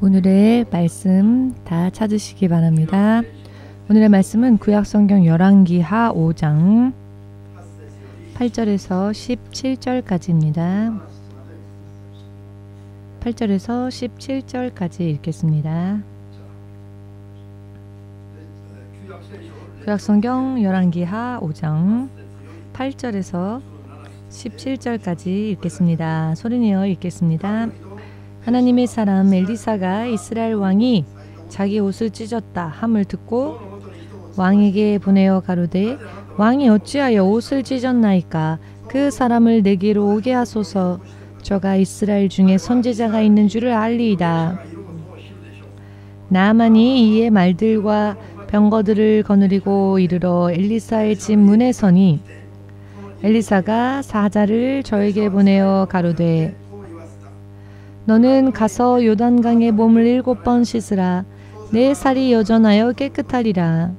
오늘의 말씀 다 찾으시기 바랍니다. 오늘의 말씀은 구약성경 열왕기하 5장 8절에서 17절까지입니다. 8절에서 17절까지 읽겠습니다. 구약성경 열왕기하 5장 8절에서 17절까지 읽겠습니다. 소리내어 읽겠습니다. 하나님의 사람 엘리사가 이스라엘 왕이 자기 옷을 찢었다 함을 듣고 왕에게 보내어 가로되 왕이 어찌하여 옷을 찢었나이까? 그 사람을 내게로 오게 하소서. 저가 이스라엘 중에 선지자가 있는 줄을 알리이다. 나아만이 이에 말들과 병거들을 거느리고 이르러 엘리사의 집 문에 서니 엘리사가 사자를 저에게 보내어 가로되 너는 가서 요단강에 몸을 7번 씻으라. 내 살이 여전하여 깨끗하리라.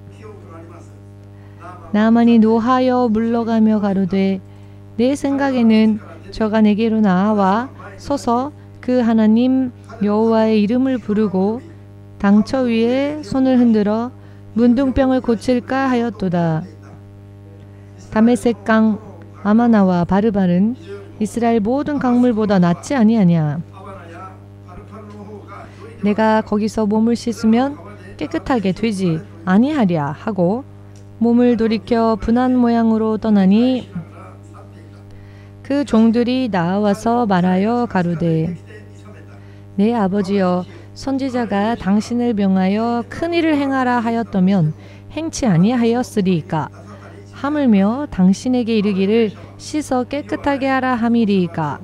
나아만이 노하여 물러가며 가로되 내 생각에는 저가 내게로 나와 서서 그 하나님 여호와의 이름을 부르고 당처 위에 손을 흔들어 문둥병을 고칠까 하였도다. 다메섹강 아마나와 바르발은 이스라엘 모든 강물보다 낫지 아니하냐. 내가 거기서 몸을 씻으면 깨끗하게 되지 아니하랴 하고 몸을 돌이켜 분한 모양으로 떠나니 그 종들이 나와서 말하여 가로되 내 아버지여 선지자가 당신을 명하여 큰 일을 행하라 하였더면 행치 아니하였으리이까? 하물며 당신에게 이르기를 씻어 깨끗하게 하라 함이리이까?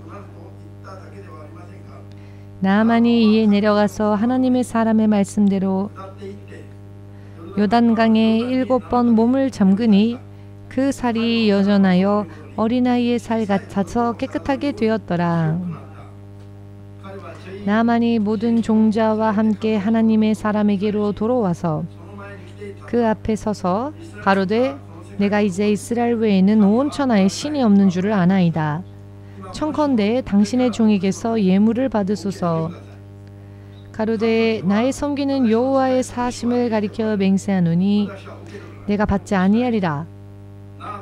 나아만이 이에 내려가서 하나님의 사람의 말씀대로 요단강에 7번 몸을 잠그니 그 살이 여전하여 어린아이의 살 같아서 깨끗하게 되었더라. 나아만이 모든 종자와 함께 하나님의 사람에게로 돌아와서 그 앞에 서서 가로되 내가 이제 이스라엘 외에는 온 천하에 신이 없는 줄을 아나이다. 청컨대 당신의 종에게서 예물을 받으소서. 가로되 나의 섬기는 여호와의 사심을 가리켜 맹세하노니 내가 받지 아니하리라.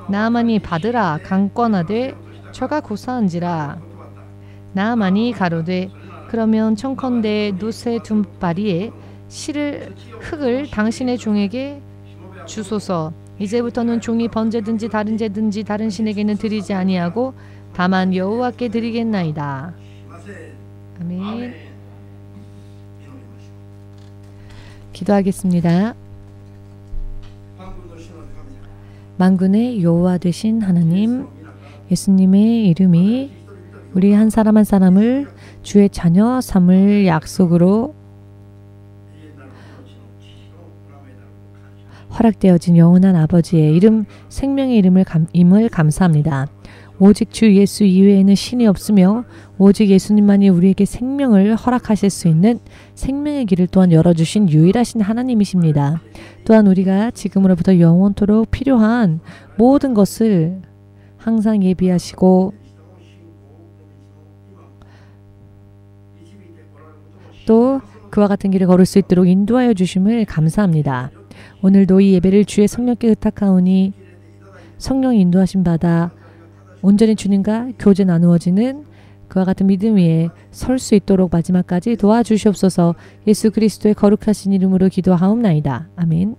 나아만이 받으라 강권하되 저가 고사한지라. 나아만이 가로되 그러면 청컨대 놋의 2바리에 흙을 당신의 종에게 주소서. 이제부터는 종이 번제든지 다른 제든지 다른 신에게는 드리지 아니하고 다만 여호와께 드리겠나이다. 아멘. 기도하겠습니다. 만군의 여호와 되신 하나님, 예수님의 이름이 우리 한 사람 한 사람을 주의 자녀 삼을 약속으로 허락되어진 영원한 아버지의 이름, 생명의 이름을 감사합니다. 오직 주 예수 이외에는 신이 없으며 오직 예수님만이 우리에게 생명을 허락하실 수 있는 생명의 길을 또한 열어주신 유일하신 하나님이십니다. 또한 우리가 지금으로부터 영원토록 필요한 모든 것을 항상 예비하시고 또 그와 같은 길을 걸을 수 있도록 인도하여 주심을 감사합니다. 오늘도 이 예배를 주의 성령께 의탁하오니 성령의 인도하심 받아 온전히 주님과 교제 나누어지는 그와 같은 믿음 위에 설 수 있도록 마지막까지 도와주시옵소서. 예수 그리스도의 거룩하신 이름으로 기도하옵나이다. 아멘.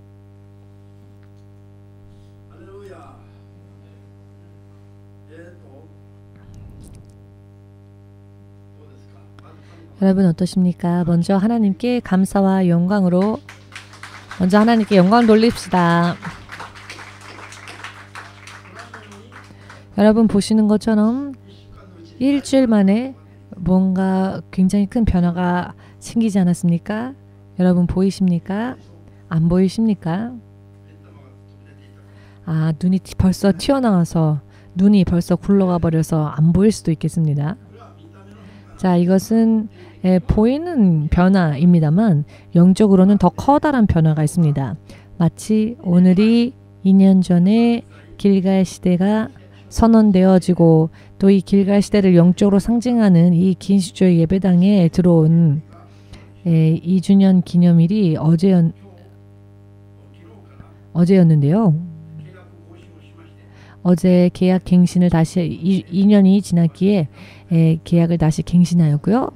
여러분 어떠십니까? 먼저 하나님께 감사와 영광으로 먼저 하나님께 영광을 돌립시다. 여러분 보시는 것처럼 일주일 만에 뭔가 굉장히 큰 변화가 생기지 않았습니까? 여러분 보이십니까? 안 보이십니까? 눈이 벌써 튀어나와서 눈이 벌써 굴러가 버려서 안 보일 수도 있겠습니다. 자, 이것은 보이는 변화입니다만 영적으로는 더 커다란 변화가 있습니다. 마치 오늘이 2년 전에 길갈 시대가 선언되어지고 또 이 길갈 시대를 영적으로 상징하는 이 긴시조의 예배당에 들어온 2주년 기념일이 어제였는데요. 어제 계약 갱신을 다시 2년이 지났기에 계약을 다시 갱신하였고요.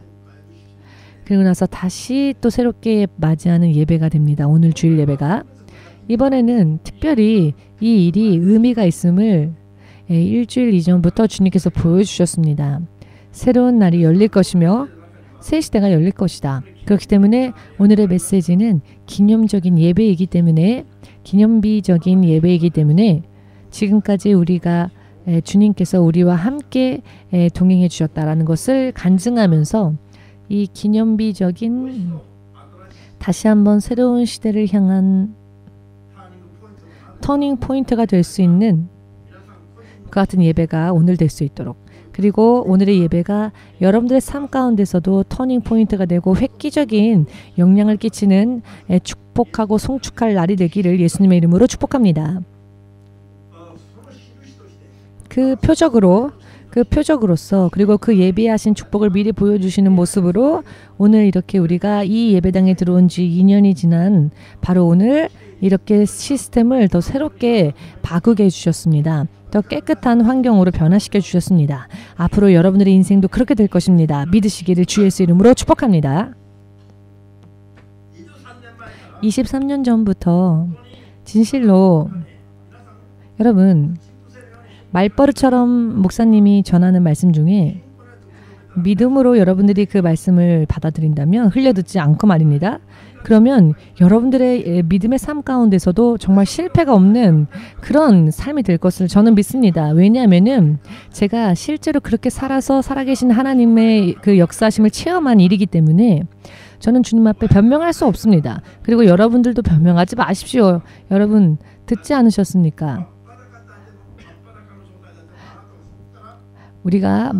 그리고 나서 다시 또 새롭게 맞이하는 예배가 됩니다. 오늘 주일 예배가. 이번에는 특별히 이 일이 의미가 있음을 일주일 이전부터 주님께서 보여주셨습니다. 새로운 날이 열릴 것이며 새 시대가 열릴 것이다. 그렇기 때문에 오늘의 메시지는 기념적인 예배이기 때문에 기념비적인 예배이기 때문에 지금까지 우리가 주님께서 우리와 함께 동행해 주셨다라는 것을 간증하면서 이 기념비적인 다시 한번 새로운 시대를 향한 터닝 포인트가 될 수 있는 그 같은 예배가 오늘 될 수 있도록, 그리고 오늘의 예배가 여러분들의 삶 가운데서도 터닝 포인트가 되고 획기적인 영향을 끼치는 축복하고 송축할 날이 되기를 예수님의 이름으로 축복합니다. 그 표적으로서 그리고 그 예비하신 축복을 미리 보여주시는 모습으로 오늘 이렇게 우리가 이 예배당에 들어온 지 2년이 지난 바로 오늘 이렇게 시스템을 더 새롭게 바꾸게 해주셨습니다. 더 깨끗한 환경으로 변화시켜 주셨습니다. 앞으로 여러분들의 인생도 그렇게 될 것입니다. 믿으시기를 주 예수 이름으로 축복합니다. 23년 전부터 진실로 여러분 말버릇처럼 목사님이 전하는 말씀 중에 믿음으로 여러분들이 그 말씀을 받아들인다면 흘려듣지 않고 말입니다. 그러면 여러분들의 믿음의 삶 가운데서도 정말 실패가 없는 그런 삶이 될 것을 저는 믿습니다. 왜냐하면은 제가 실제로 그렇게 살아서 살아계신 하나님의 그 역사하심을 체험한 일이기 때문에 저는 주님 앞에 변명할 수 없습니다. 그리고 여러분들도 변명하지 마십시오. 여러분 듣지 않으셨습니까? 우리가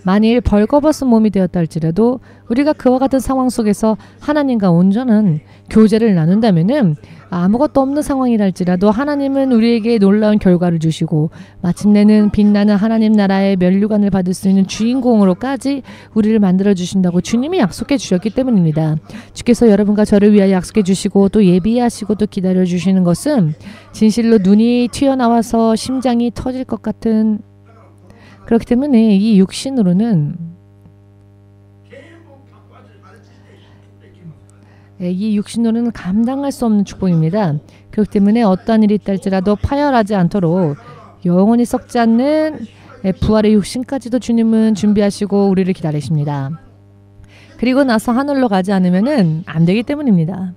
만일 벌거벗은 몸이 되었다 할지라도 우리가 그와 같은 상황 속에서 하나님과 온전한 교제를 나눈다면은 아무것도 없는 상황이라 할지라도 하나님은 우리에게 놀라운 결과를 주시고 마침내는 빛나는 하나님 나라의 면류관을 받을 수 있는 주인공으로까지 우리를 만들어 주신다고 주님이 약속해 주셨기 때문입니다. 주께서 여러분과 저를 위하여 약속해 주시고 또 예비하시고 또 기다려 주시는 것은 진실로 눈이 튀어나와서 심장이 터질 것 같은, 그렇기 때문에 이 육신으로는 감당할 수 없는 축복입니다. 그렇기 때문에 어떠한 일이 있달지라도 파열하지 않도록 영원히 썩지 않는 부활의 육신까지도 주님은 준비하시고 우리를 기다리십니다. 그리고 나서 하늘로 가지 않으면 안 되기 때문입니다.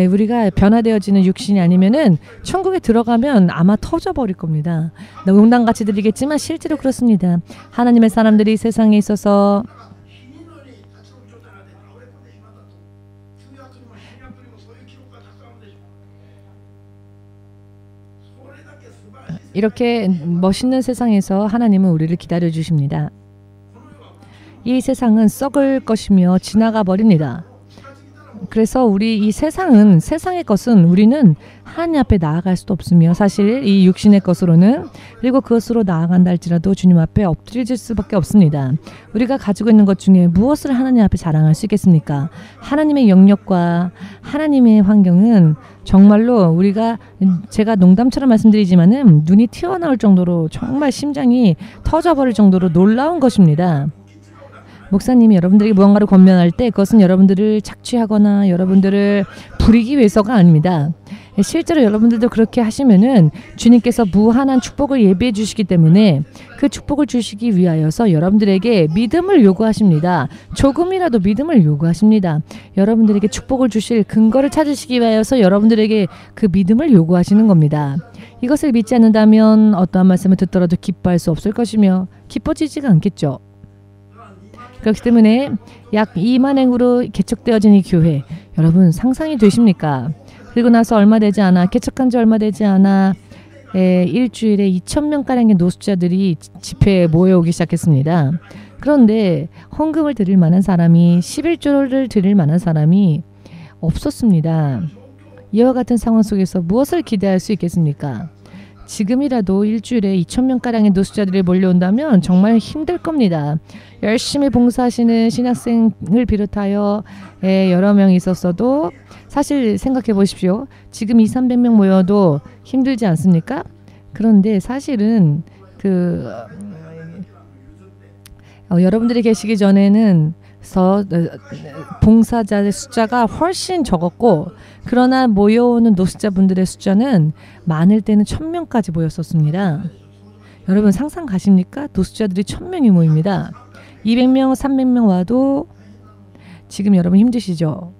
우리가 변화되어지는 육신이 아니면은 천국에 들어가면 아마 터져버릴 겁니다. 농담같이 드리겠지만 실제로 그렇습니다. 하나님의 사람들이 세상에 있어서 이렇게 멋있는 세상에서 하나님은 우리를 기다려 주십니다. 이 세상은 썩을 것이며 지나가 버립니다. 그래서 우리 이 세상의 것은 우리는 하나님 앞에 나아갈 수도 없으며 사실 이 육신의 것으로는, 그리고 그것으로 나아간다 할지라도 주님 앞에 엎드려질 수밖에 없습니다. 우리가 가지고 있는 것 중에 무엇을 하나님 앞에 자랑할 수 있겠습니까? 하나님의 영역과 하나님의 환경은 정말로 제가 농담처럼 말씀드리지만은 눈이 튀어나올 정도로 정말 심장이 터져버릴 정도로 놀라운 것입니다. 목사님이 여러분들에게 무언가를 권면할 때 그것은 여러분들을 착취하거나 여러분들을 부리기 위해서가 아닙니다. 실제로 여러분들도 그렇게 하시면은 주님께서 무한한 축복을 예비해 주시기 때문에 그 축복을 주시기 위하여서 여러분들에게 믿음을 요구하십니다. 조금이라도 믿음을 요구하십니다. 여러분들에게 축복을 주실 근거를 찾으시기 위하여서 여러분들에게 그 믿음을 요구하시는 겁니다. 이것을 믿지 않는다면 어떠한 말씀을 듣더라도 기뻐할 수 없을 것이며 기뻐지지가 않겠죠. 그렇기 때문에 약 2만 행으로 개척되어진 이 교회, 여러분 상상이 되십니까? 그리고 나서 얼마 되지 않아, 개척한 지 얼마 되지 않아 일주일에 2,000명가량의 노숙자들이 집회에 모여오기 시작했습니다. 그런데 헌금을 드릴 만한 사람이, 11조를 드릴 만한 사람이 없었습니다. 이와 같은 상황 속에서 무엇을 기대할 수 있겠습니까? 지금이라도 일주일에 2,000명가량의 노숙자들이 몰려온다면 정말 힘들 겁니다. 열심히 봉사하시는 신학생을 비롯하여 여러 명이 있었어도 사실 생각해 보십시오. 지금 200~300명 모여도 힘들지 않습니까? 그런데 사실은 여러분들이 계시기 전에는 봉사자의 숫자가 훨씬 적었고, 그러나 모여오는 노숙자분들의 숫자는 많을 때는 1,000명까지 모였었습니다. 여러분 상상 가십니까? 노숙자들이 1,000명이 모입니다. 200명, 300명 와도 지금 여러분 힘드시죠?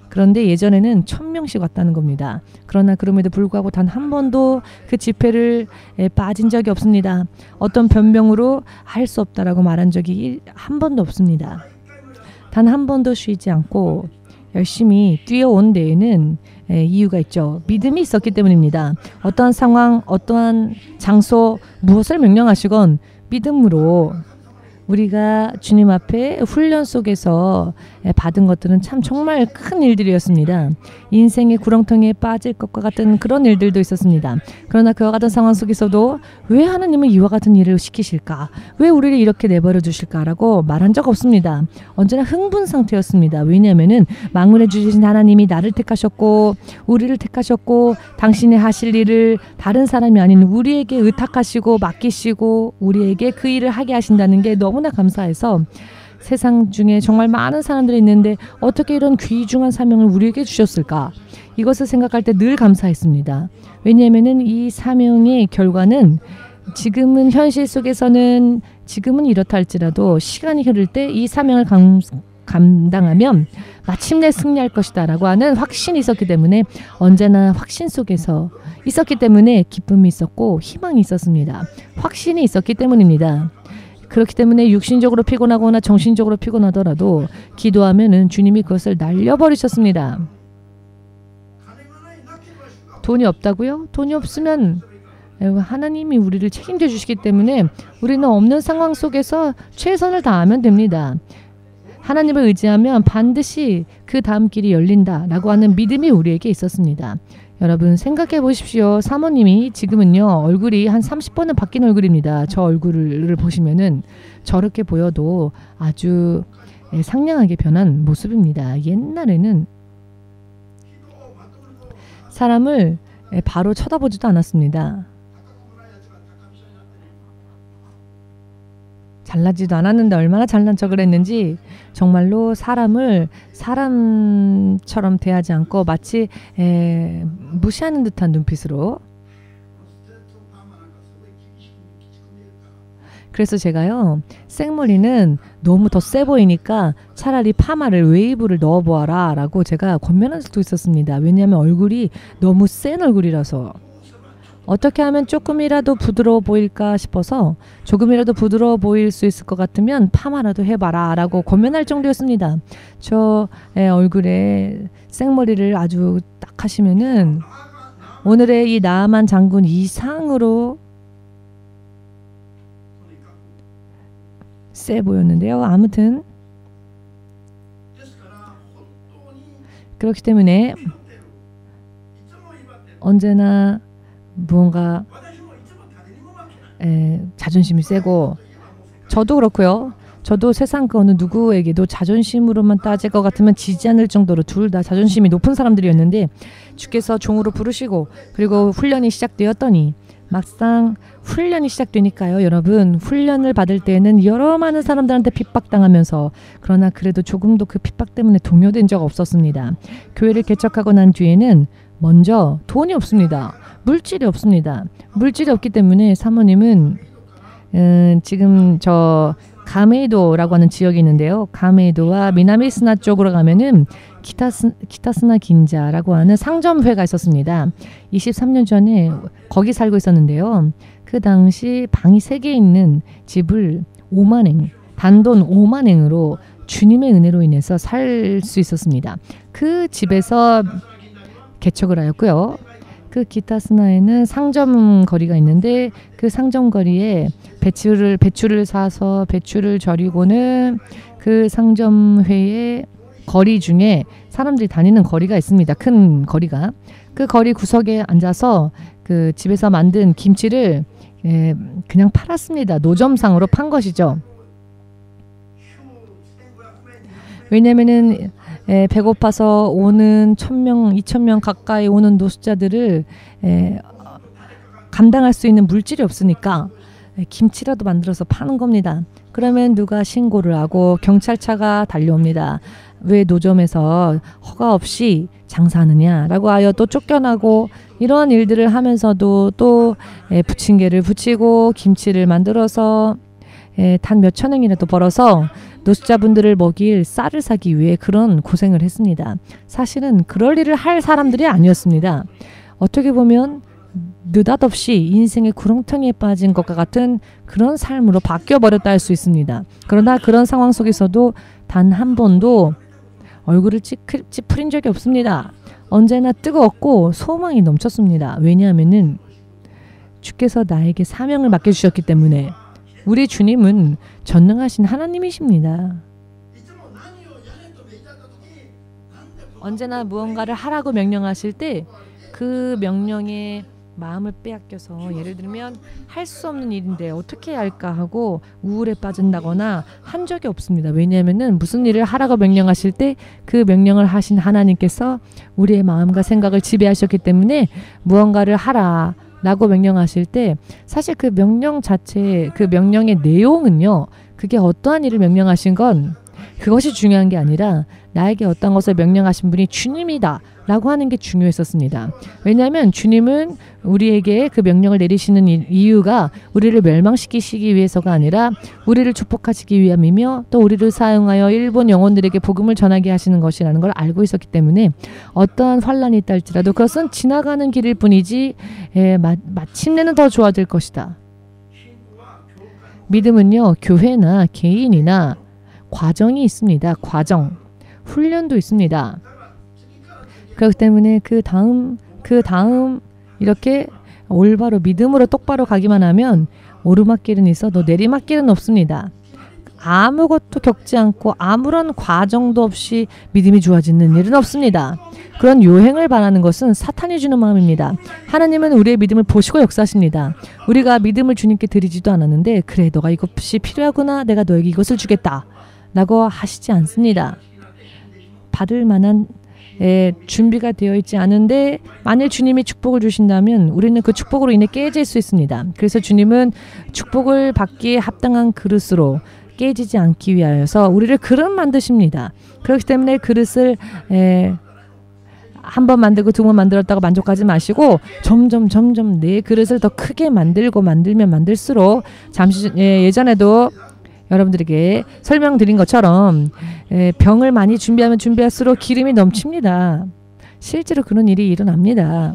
그런데 예전에는 1,000명씩 왔다는 겁니다. 그러나 그럼에도 불구하고 단 한 번도 그 집회를 빠진 적이 없습니다. 어떤 변명으로 할 수 없다라고 말한 적이 한 번도 없습니다. 단 한 번도 쉬지 않고 열심히 뛰어온 데에는 이유가 있죠. 믿음이 있었기 때문입니다. 어떠한 상황, 어떠한 장소, 무엇을 명령하시건 믿음으로 우리가 주님 앞에 훈련 속에서 받은 것들은 참 정말 큰 일들이었습니다. 인생의 구렁텅이에 빠질 것과 같은 그런 일들도 있었습니다. 그러나 그와 같은 상황 속에서도 왜 하나님은 이와 같은 일을 시키실까? 왜 우리를 이렇게 내버려 두실까라고 말한 적 없습니다. 언제나 흥분 상태였습니다. 왜냐하면은 만군의 주신 하나님이 나를 택하셨고 우리를 택하셨고 당신이 하실 일을 다른 사람이 아닌 우리에게 의탁하시고 맡기시고 우리에게 그 일을 하게 하신다는 게 너무나 감사해서 세상 중에 정말 많은 사람들이 있는데 어떻게 이런 귀중한 사명을 우리에게 주셨을까? 이것을 생각할 때 늘 감사했습니다. 왜냐하면 이 사명의 결과는 지금은 현실 속에서는 지금은 이렇다 할지라도 시간이 흐를 때 이 사명을 감당하면 마침내 승리할 것이다 라고 하는 확신이 있었기 때문에 언제나 확신 속에서 있었기 때문에 기쁨이 있었고 희망이 있었습니다. 확신이 있었기 때문입니다. 그렇기 때문에 육신적으로 피곤하거나 정신적으로 피곤하더라도 기도하면은 주님이 그것을 날려버리셨습니다. 돈이 없다고요? 돈이 없으면 하나님이 우리를 책임져 주시기 때문에 우리는 없는 상황 속에서 최선을 다하면 됩니다. 하나님을 의지하면 반드시 그 다음 길이 열린다라고 하는 믿음이 우리에게 있었습니다. 여러분 생각해 보십시오. 사모님이 지금은요 얼굴이 한 30번은 바뀐 얼굴입니다. 저 얼굴을 보시면은 저렇게 보여도 아주 상냥하게 변한 모습입니다. 옛날에는 사람을 바로 쳐다보지도 않았습니다. 잘나지도 않았는데 얼마나 잘난 척을 했는지 정말로 사람을 사람처럼 대하지 않고 마치 무시하는 듯한 눈빛으로. 그래서 제가요 생머리는 너무 더 세 보이니까 차라리 파마를 웨이브를 넣어보아라 라고 제가 권면한 적도 있었습니다. 왜냐하면 얼굴이 너무 센 얼굴이라서. 어떻게 하면 조금이라도 부드러워 보일까 싶어서 조금이라도 부드러워 보일 수 있을 것 같으면 파마라도 해봐라 라고 권면할 정도였습니다. 저 얼굴에 생머리를 아주 딱 하시면은 오늘의 이 나아만 장군 이상으로 세 보였는데요. 아무튼 그렇기 때문에 언제나 무언가 자존심이 세고 저도 그렇고요. 저도 세상 그 어느 누구에게도 자존심으로만 따질 것 같으면 지지 않을 정도로 둘 다 자존심이 높은 사람들이었는데 주께서 종으로 부르시고 그리고 훈련이 시작되었더니 막상 훈련이 시작되니까요. 여러분 훈련을 받을 때에는 여러 많은 사람들한테 핍박당하면서 그러나 그래도 조금도 그 핍박 때문에 동요된 적 없었습니다. 교회를 개척하고 난 뒤에는 먼저 돈이 없습니다. 물질이 없습니다. 물질이 없기 때문에 사모님은 지금 저 가메이도라고 하는 지역이 있는데요. 가메이도와 미나미스나 쪽으로 가면은 키타스나 긴자라고 하는 상점회가 있었습니다. 23년 전에 거기 살고 있었는데요. 그 당시 방이 3개 있는 집을 5만엔, 단돈 5만엔으로 주님의 은혜로 인해서 살 수 있었습니다. 그 집에서 개척을 하였고요. 그 키타스나에는 상점 거리가 있는데 그 상점 거리에 배추를 사서 배추를 절이고는 그 상점회에 거리 중에 사람들이 다니는 거리가 있습니다. 큰 거리가. 그 거리 구석에 앉아서 그 집에서 만든 김치를 그냥 팔았습니다. 노점상으로 판 것이죠. 왜냐면은 배고파서 오는 1000명, 2000명 가까이 오는 노숙자들을 감당할 수 있는 물질이 없으니까 김치라도 만들어서 파는 겁니다. 그러면 누가 신고를 하고 경찰차가 달려옵니다. 왜 노점에서 허가 없이 장사하느냐라고 하여 또 쫓겨나고, 이러한 일들을 하면서도 또 부침개를 부치고 김치를 만들어서 단 몇천 원이라도 벌어서 노숙자분들을 먹일 쌀을 사기 위해 그런 고생을 했습니다. 사실은 그럴 일을 할 사람들이 아니었습니다. 어떻게 보면 느닷없이 인생의 구렁텅이에 빠진 것과 같은 그런 삶으로 바뀌어버렸다 할 수 있습니다. 그러나 그런 상황 속에서도 단 한 번도 얼굴을 찌푸린 적이 없습니다. 언제나 뜨거웠고 소망이 넘쳤습니다. 왜냐하면은 주께서 나에게 사명을 맡겨주셨기 때문에. 우리 주님은 전능하신 하나님이십니다. 언제나 무언가를 하라고 명령하실 때 그 명령에 마음을 빼앗겨서, 예를 들면 할 수 없는 일인데 어떻게 해야 할까 하고 우울에 빠진다거나 한 적이 없습니다. 왜냐하면은 무슨 일을 하라고 명령하실 때 그 명령을 하신 하나님께서 우리의 마음과 생각을 지배하셨기 때문에 무언가를 하라 라고 명령하실 때 사실 그 명령 자체, 그 명령의 내용은요, 그게 어떠한 일을 명령하신 건 그것이 중요한 게 아니라 나에게 어떤 것을 명령하신 분이 주님이다 라고 하는 게 중요했었습니다. 왜냐하면 주님은 우리에게 그 명령을 내리시는 이유가 우리를 멸망시키시기 위해서가 아니라 우리를 축복하시기 위함이며, 또 우리를 사용하여 일본 영혼들에게 복음을 전하게 하시는 것이라는 걸 알고 있었기 때문에 어떠한 환란이 있다 할지라도 그것은 지나가는 길일 뿐이지 마침내는 더 좋아질 것이다. 믿음은요, 교회나 개인이나 과정이 있습니다. 과정, 훈련도 있습니다. 그렇기 때문에 그 다음 이렇게 올바로 믿음으로 똑바로 가기만 하면 오르막길은 있어도 내리막길은 없습니다. 아무것도 겪지 않고 아무런 과정도 없이 믿음이 좋아지는 일은 없습니다. 그런 요행을 바라는 것은 사탄이 주는 마음입니다. 하나님은 우리의 믿음을 보시고 역사하십니다. 우리가 믿음을 주님께 드리지도 않았는데 그래 너가 이것이 필요하구나, 내가 너에게 이것을 주겠다 라고 하시지 않습니다. 받을 만한 준비가 되어 있지 않은데 만일 주님이 축복을 주신다면 우리는 그 축복으로 인해 깨질 수 있습니다. 그래서 주님은 축복을 받기에 합당한 그릇으로 깨지지 않기 위하여서 우리를 그릇 만드십니다. 그렇기 때문에 그릇을 한 번 만들고 두 번 만들었다고 만족하지 마시고 점점 내 그릇을 더 크게 만들면 만들수록 잠시 예전에도 여러분들에게 설명드린 것처럼 병을 많이 준비하면 준비할수록 기름이 넘칩니다. 실제로 그런 일이 일어납니다.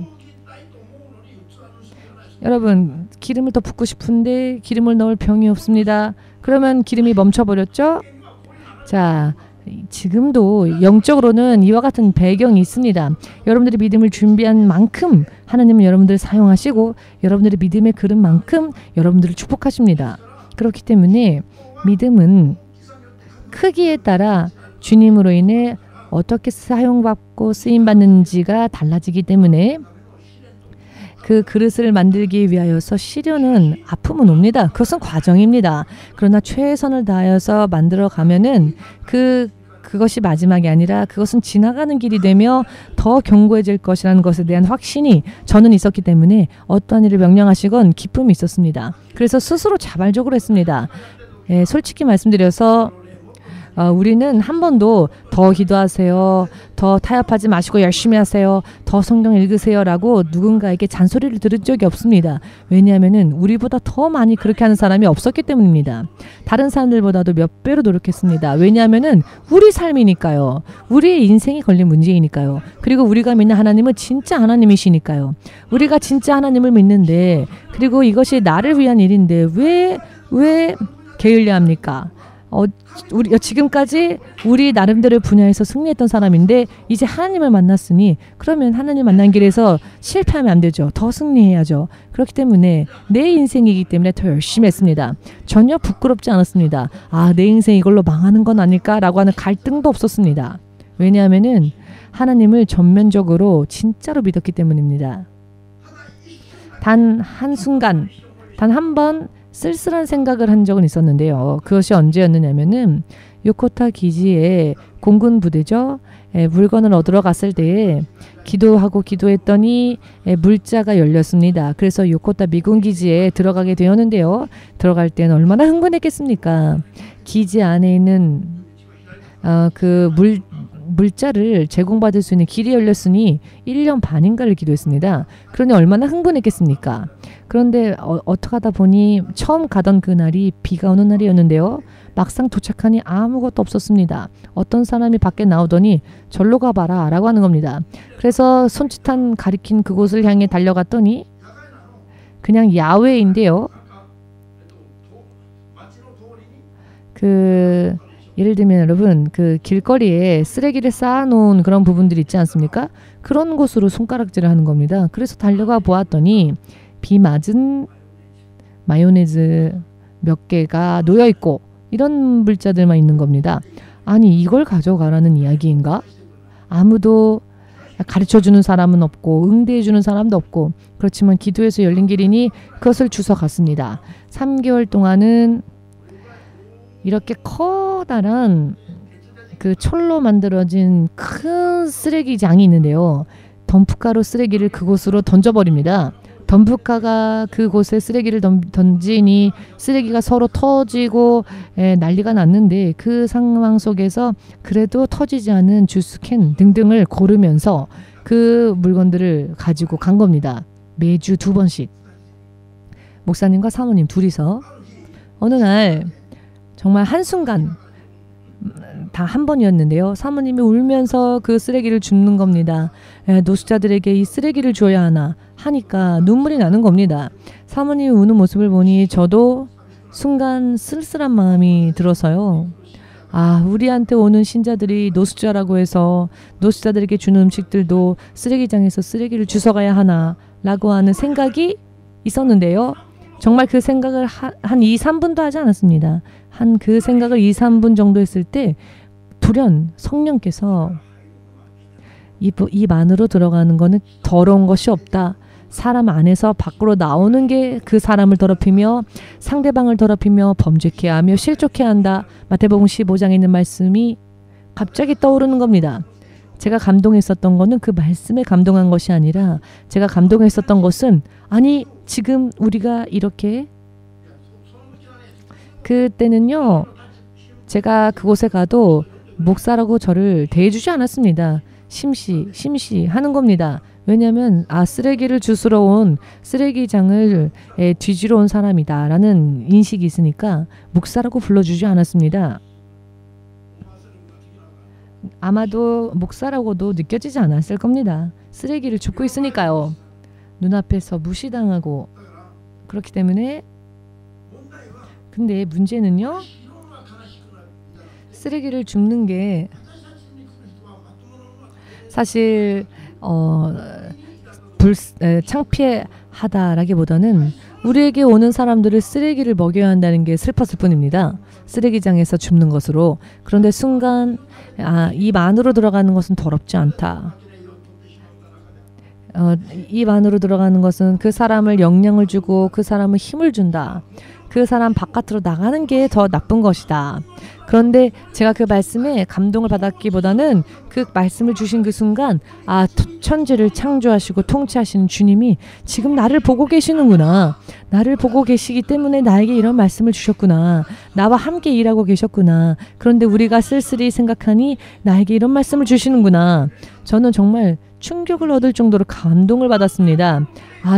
여러분, 기름을 더 붓고 싶은데 기름을 넣을 병이 없습니다. 그러면 기름이 멈춰버렸죠? 자, 지금도 영적으로는 이와 같은 배경이 있습니다. 여러분들이 믿음을 준비한 만큼 하나님은 여러분들을 사용하시고 여러분들의 믿음의 그릇만큼 여러분들을 축복하십니다. 그렇기 때문에 믿음은 크기에 따라 주님으로 인해 어떻게 사용받고 쓰임받는지가 달라지기 때문에 그 그릇을 만들기 위하여서 시련은 아픔은 옵니다. 그것은 과정입니다. 그러나 최선을 다하여서 만들어 가면은 그것이 마지막이 아니라 그것은 지나가는 길이 되며 더 견고해질 것이라는 것에 대한 확신이 저는 있었기 때문에 어떠한 일을 명령하시건 기쁨이 있었습니다. 그래서 스스로 자발적으로 했습니다. 솔직히 말씀드려서 우리는 한 번도 더 기도하세요, 더 타협하지 마시고 열심히 하세요, 더 성경 읽으세요 라고 누군가에게 잔소리를 들은 적이 없습니다. 왜냐하면 우리보다 더 많이 그렇게 하는 사람이 없었기 때문입니다. 다른 사람들보다도 몇 배로 노력했습니다. 왜냐하면 우리 삶이니까요. 우리의 인생이 걸린 문제이니까요. 그리고 우리가 믿는 하나님은 진짜 하나님이시니까요. 우리가 진짜 하나님을 믿는데, 그리고 이것이 나를 위한 일인데 왜 게을려 합니까? 우리 지금까지 우리 나름대로 분야에서 승리했던 사람인데 이제 하나님을 만났으니 그러면 하나님 만난 길에서 실패하면 안 되죠. 더 승리해야죠. 그렇기 때문에 내 인생이기 때문에 더 열심히 했습니다. 전혀 부끄럽지 않았습니다. 내 인생 이걸로 망하는 건 아닐까라고 하는 갈등도 없었습니다. 왜냐하면은 하나님을 전면적으로 진짜로 믿었기 때문입니다. 단 한순간, 단 한 번 쓸쓸한 생각을 한 적은 있었는데요. 그것이 언제였느냐면은 요코타 기지에 공군 부대죠. 물건을 얻으러 갔을 때에 기도하고 기도했더니 물자가 열렸습니다. 그래서 요코타 미군 기지에 들어가게 되었는데요. 들어갈 때는 얼마나 흥분했겠습니까? 기지 안에 있는 그 물자를 제공받을 수 있는 길이 열렸으니 1년 반인가를 기도했습니다. 그러니 얼마나 흥분했겠습니까? 그런데 어떻게 하다 보니 처음 가던 그날이 비가 오는 날이었는데요. 막상 도착하니 아무것도 없었습니다. 어떤 사람이 밖에 나오더니 절로 가봐라 라고 하는 겁니다. 그래서 손짓한 가리킨 그곳을 향해 달려갔더니 그냥 야외인데요. 예를 들면 여러분 그 길거리에 쓰레기를 쌓아놓은 그런 부분들이 있지 않습니까? 그런 곳으로 손가락질을 하는 겁니다. 그래서 달려가 보았더니 비 맞은 마요네즈 몇 개가 놓여있고 이런 물자들만 있는 겁니다. 아니 이걸 가져가라는 이야기인가? 아무도 가르쳐주는 사람은 없고 응대해주는 사람도 없고 그렇지만 기도에서 열린 길이니 그것을 주워 갔습니다. 3개월 동안은 이렇게 커다란 그 철로 만들어진 큰 쓰레기장이 있는데요. 덤프카로 쓰레기를 그곳으로 던져버립니다. 덤프카가 그곳에 쓰레기를 던지니 쓰레기가 서로 터지고 난리가 났는데 그 상황 속에서 그래도 터지지 않은 주스캔 등등을 고르면서 그 물건들을 가지고 간 겁니다. 매주 2번씩. 목사님과 사모님 둘이서 어느 날 정말 한순간 다 한 번이었는데요. 사모님이 울면서 그 쓰레기를 줍는 겁니다. 노숙자들에게 이 쓰레기를 줘야 하나 하니까 눈물이 나는 겁니다. 사모님이 우는 모습을 보니 저도 순간 쓸쓸한 마음이 들어서요. 아, 우리한테 오는 신자들이 노숙자라고 해서 노숙자들에게 주는 음식들도 쓰레기장에서 쓰레기를 주워가야 하나 라고 하는 생각이 있었는데요. 정말 그 생각을 한 2, 3분도 하지 않았습니다. 한 그 생각을 2, 3분 정도 했을 때 돌연 성령께서 입 안으로 들어가는 거는 더러운 것이 없다. 사람 안에서 밖으로 나오는 게 그 사람을 더럽히며 상대방을 더럽히며 범죄케 하며 실족케 한다. 마태복음 15장에 있는 말씀이 갑자기 떠오르는 겁니다. 제가 감동했었던 거는 그 말씀에 감동한 것이 아니라 제가 감동했었던 것은 아니 지금 우리가 이렇게 그때는요. 제가 그곳에 가도 목사라고 저를 대해주지 않았습니다. 심시 하는 겁니다. 왜냐하면 쓰레기를 주스러 온 쓰레기장을 뒤지러 온 사람이다 라는 인식이 있으니까 목사라고 불러주지 않았습니다. 아마도 목사라고도 느껴지지 않았을 겁니다. 쓰레기를 줍고 있으니까요. 눈앞에서 무시당하고 그렇기 때문에 근데 문제는요. 쓰레기를 줍는 게 사실 창피하다라기보다는 우리에게 오는 사람들을 쓰레기를 먹여야 한다는 게 슬펐을 뿐입니다. 쓰레기장에서 줍는 것으로. 그런데 순간 입 안으로 들어가는 것은 더럽지 않다. 입 안으로 들어가는 것은 그 사람을 영향을 주고 그 사람을 힘을 준다. 그 사람 바깥으로 나가는 게 더 나쁜 것이다. 그런데 제가 그 말씀에 감동을 받았기보다는 그 말씀을 주신 그 순간 천지를 창조하시고 통치하시는 주님이 지금 나를 보고 계시는구나. 나를 보고 계시기 때문에 나에게 이런 말씀을 주셨구나. 나와 함께 일하고 계셨구나. 그런데 우리가 쓸쓸히 생각하니 나에게 이런 말씀을 주시는구나. 저는 정말 충격을 얻을 정도로 감동을 받았습니다.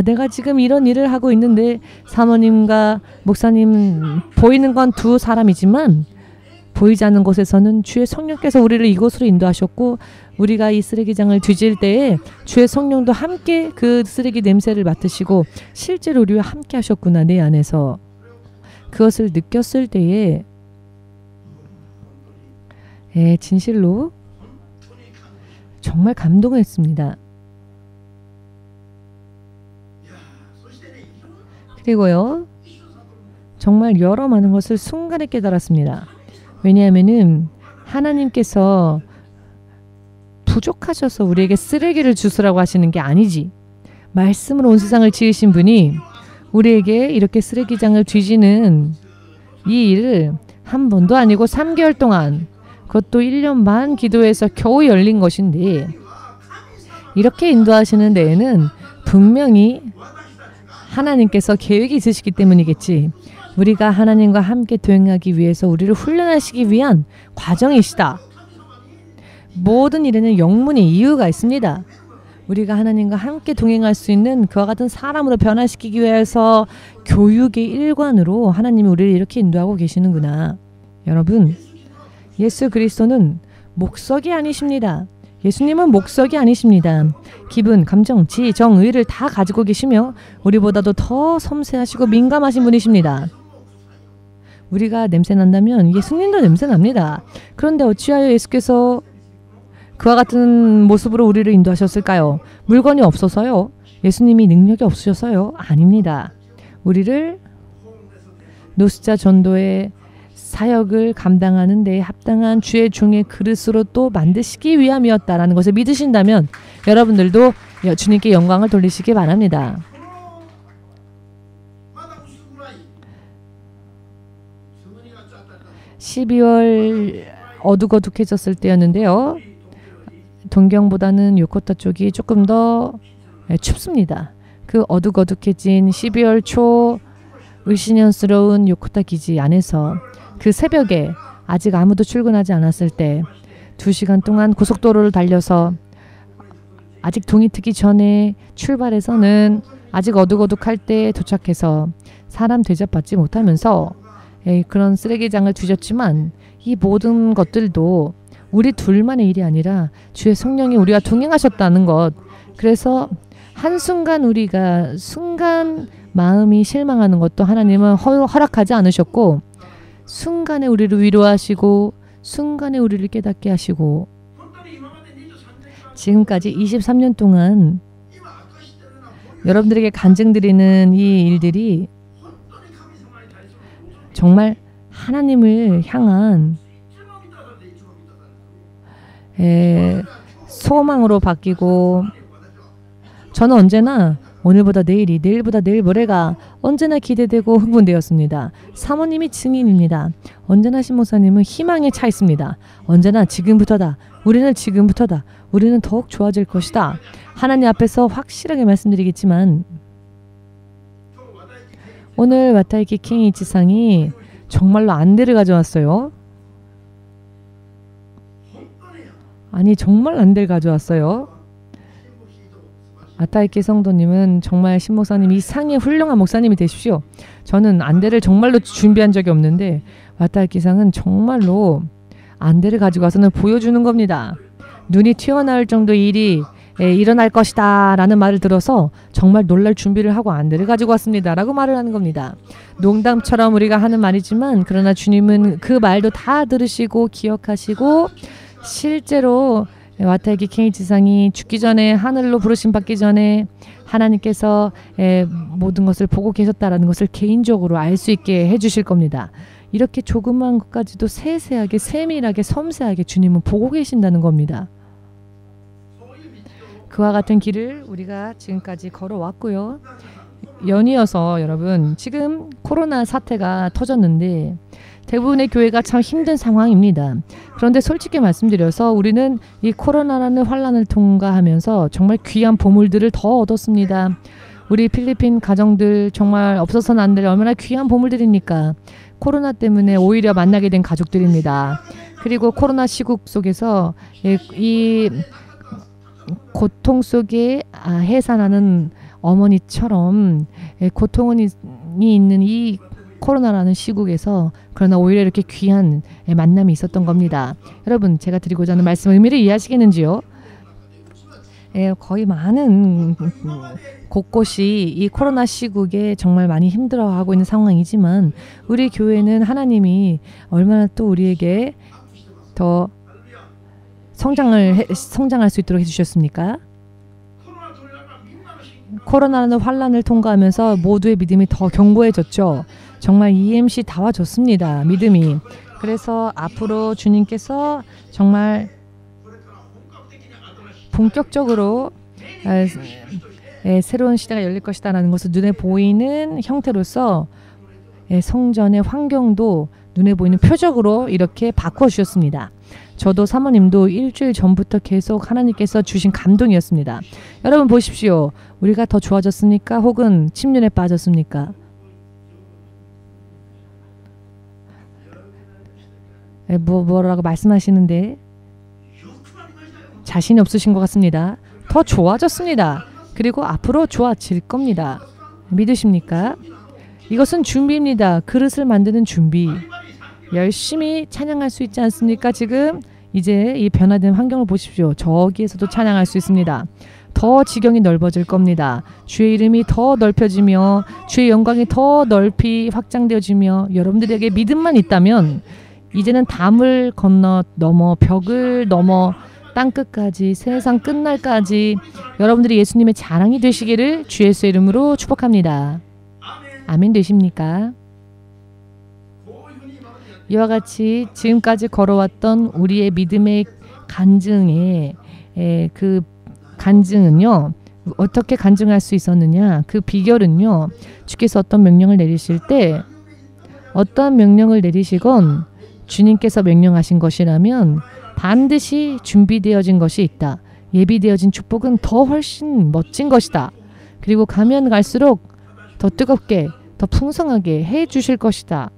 내가 지금 이런 일을 하고 있는데 사모님과 목사님 보이는 건 두 사람이지만 보이지 않는 곳에서는 주의 성령께서 우리를 이곳으로 인도하셨고 우리가 이 쓰레기장을 뒤질 때에 주의 성령도 함께 그 쓰레기 냄새를 맡으시고 실제로 우리와 함께 하셨구나 내 안에서. 그것을 느꼈을 때에 진실로 정말 감동했습니다. 그리고요. 정말 여러 많은 것을 순간에 깨달았습니다. 왜냐하면은 하나님께서 부족하셔서 우리에게 쓰레기를 주스라고 하시는 게 아니지. 말씀으로 온 세상을 지으신 분이 우리에게 이렇게 쓰레기장을 뒤지는 이 일을 한 번도 아니고 3개월 동안, 그것도 1년 반 기도해서 겨우 열린 것인데, 이렇게 인도하시는 데에는 분명히 하나님께서 계획이 있으시기 때문이겠지. 우리가 하나님과 함께 동행하기 위해서 우리를 훈련하시기 위한 과정이시다. 모든 일에는 영문의 이유가 있습니다. 우리가 하나님과 함께 동행할 수 있는 그와 같은 사람으로 변화시키기 위해서 교육의 일관으로 하나님이 우리를 이렇게 인도하고 계시는구나. 여러분, 예수 그리스도는 목석이 아니십니다. 예수님은 목석이 아니십니다. 기분, 감정, 지, 정, 의를 다 가지고 계시며 우리보다도 더 섬세하시고 민감하신 분이십니다. 우리가 냄새 난다면 예수님도 냄새 납니다. 그런데 어찌하여 예수께서 그와 같은 모습으로 우리를 인도하셨을까요? 물건이 없어서요? 예수님이 능력이 없으셔서요? 아닙니다. 우리를 노숙자 전도의 사역을 감당하는 데 합당한 주의 종의 그릇으로 또 만드시기 위함이었다라는 것을 믿으신다면 여러분들도 주님께 영광을 돌리시기 바랍니다. 12월 어둑어둑해졌을 때였는데요. 동경보다는 요코타 쪽이 조금 더 춥습니다. 그 어둑어둑해진 12월 초 의심스러운 요코타 기지 안에서 그 새벽에 아직 아무도 출근하지 않았을 때 2시간 동안 고속도로를 달려서 아직 동이 트기 전에 출발해서는 아직 어둑어둑할 때 도착해서 사람 대접받지 못하면서 그런 쓰레기장을 뒤졌지만 이 모든 것들도 우리 둘만의 일이 아니라 주의 성령이 우리와 동행하셨다는 것. 그래서 한순간 우리가 순간 마음이 실망하는 것도 하나님은 허락하지 않으셨고 순간에 우리를 위로하시고 순간에 우리를 깨닫게 하시고 지금까지 23년 동안 여러분들에게 간증드리는 이 일들이 정말 하나님을 향한 소망으로 바뀌고 저는 언제나 오늘보다 내일이, 내일보다 내일 모레가 언제나 기대되고 흥분되었습니다. 사모님이 증인입니다. 언제나 신목사님은 희망에 차 있습니다. 언제나 지금부터다. 우리는 지금부터다. 우리는 더욱 좋아질 것이다. 하나님 앞에서 확실하게 말씀드리겠지만 오늘 와타이키 킹이치상이 정말로 안대를 가져왔어요. 아니 정말 안대를 가져왔어요. 와타이키 성도님은 정말 신목사님 이상의 훌륭한 목사님이 되십시오. 저는 안대를 정말로 준비한 적이 없는데 와타이키 상은 정말로 안대를 가지고 와서는 보여주는 겁니다. 눈이 튀어나올 정도의 일이 일어날 것이다 라는 말을 들어서 정말 놀랄 준비를 하고 안대를 가지고 왔습니다 라고 말을 하는 겁니다. 농담처럼 우리가 하는 말이지만 그러나 주님은 그 말도 다 들으시고 기억하시고 실제로 와타이키 킹이치상이 죽기 전에 하늘로 부르심 받기 전에 하나님께서 모든 것을 보고 계셨다라는 것을 개인적으로 알 수 있게 해주실 겁니다. 이렇게 조그만 것까지도 세세하게 세밀하게 섬세하게 주님은 보고 계신다는 겁니다. 그와 같은 길을 우리가 지금까지 걸어왔고요. 연이어서 여러분 지금 코로나 사태가 터졌는데 대부분의 교회가 참 힘든 상황입니다. 그런데 솔직히 말씀드려서 우리는 이 코로나라는 환란을 통과하면서 정말 귀한 보물들을 더 얻었습니다. 우리 필리핀 가정들 정말 없어서는 안 될 얼마나 귀한 보물들입니까? 코로나 때문에 오히려 만나게 된 가족들입니다. 그리고 코로나 시국 속에서 이 고통 속에 해산하는 어머니처럼 고통이 있는 이 코로나라는 시국에서 그러나 오히려 이렇게 귀한 만남이 있었던 겁니다. 여러분 제가 드리고자 하는 말씀 의미를 이해하시겠는지요? 거의 많은 곳곳이 이 코로나 시국에 정말 많이 힘들어하고 있는 상황이지만 우리 교회는 하나님이 얼마나 또 우리에게 더 성장할 수 있도록 해주셨습니까? 코로나라는 환란을 통과하면서 모두의 믿음이 더 견고해졌죠. 정말 EMC 다 와줬습니다. 믿음이. 그래서 앞으로 주님께서 정말 본격적으로 새로운 시대가 열릴 것이다라는 것을 눈에 보이는 형태로서 성전의 환경도 눈에 보이는 표적으로 이렇게 바꿔주셨습니다. 저도 사모님도 일주일 전부터 계속 하나님께서 주신 감동이었습니다. 여러분 보십시오. 우리가 더 좋아졌습니까? 혹은 침륜에 빠졌습니까? 뭐라고 말씀하시는데 자신이 없으신 것 같습니다. 더 좋아졌습니다. 그리고 앞으로 좋아질 겁니다. 믿으십니까? 이것은 준비입니다. 그릇을 만드는 준비. 열심히 찬양할 수 있지 않습니까? 지금 이제 이 변화된 환경을 보십시오. 저기에서도 찬양할 수 있습니다. 더 지경이 넓어질 겁니다. 주의 이름이 더 넓혀지며 주의 영광이 더 넓이 확장되어지며 여러분들에게 믿음만 있다면 이제는 담을 넘어 벽을 넘어 땅끝까지 세상 끝날까지 여러분들이 예수님의 자랑이 되시기를 주 예수의 이름으로 축복합니다. 아멘 되십니까? 이와 같이 지금까지 걸어왔던 우리의 믿음의 간증의 그 간증은요. 어떻게 간증할 수 있었느냐? 그 비결은요. 주께서 어떤 명령을 내리실 때 어떠한 명령을 내리시건 주님께서 명령하신 것이라면 반드시 준비되어진 것이 있다. 예비되어진 축복은 더 훨씬 멋진 것이다. 그리고 가면 갈수록 더 뜨겁게, 더 풍성하게 해 주실 것이다.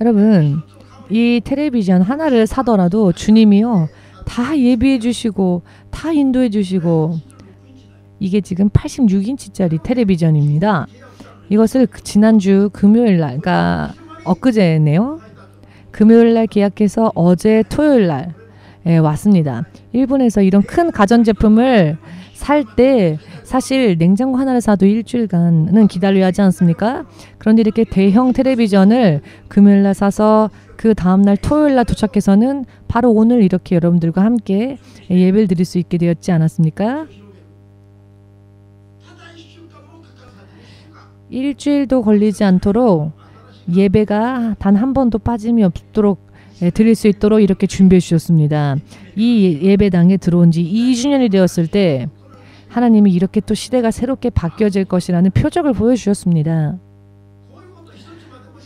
여러분, 이 텔레비전 하나를 사더라도 주님이요. 다 예비해 주시고 다 인도해 주시고 이게 지금 86인치짜리 텔레비전입니다. 이것을 지난주 금요일날, 그러니까 엊그제네요. 금요일날 계약해서 어제 토요일날 왔습니다. 일본에서 이런 큰 가전제품을 살 때 사실 냉장고 하나를 사도 일주일간은 기다려야 하지 않습니까? 그런데 이렇게 대형 텔레비전을 금요일날 사서 그 다음날 토요일날 도착해서는 바로 오늘 이렇게 여러분들과 함께 예배를 드릴 수 있게 되었지 않았습니까? 일주일도 걸리지 않도록 예배가 단 한 번도 빠짐이 없도록 드릴 수 있도록 이렇게 준비해 주셨습니다. 이 예배당에 들어온 지 2주년이 되었을 때 하나님이 이렇게 또 시대가 새롭게 바뀌어질 것이라는 표적을 보여주셨습니다.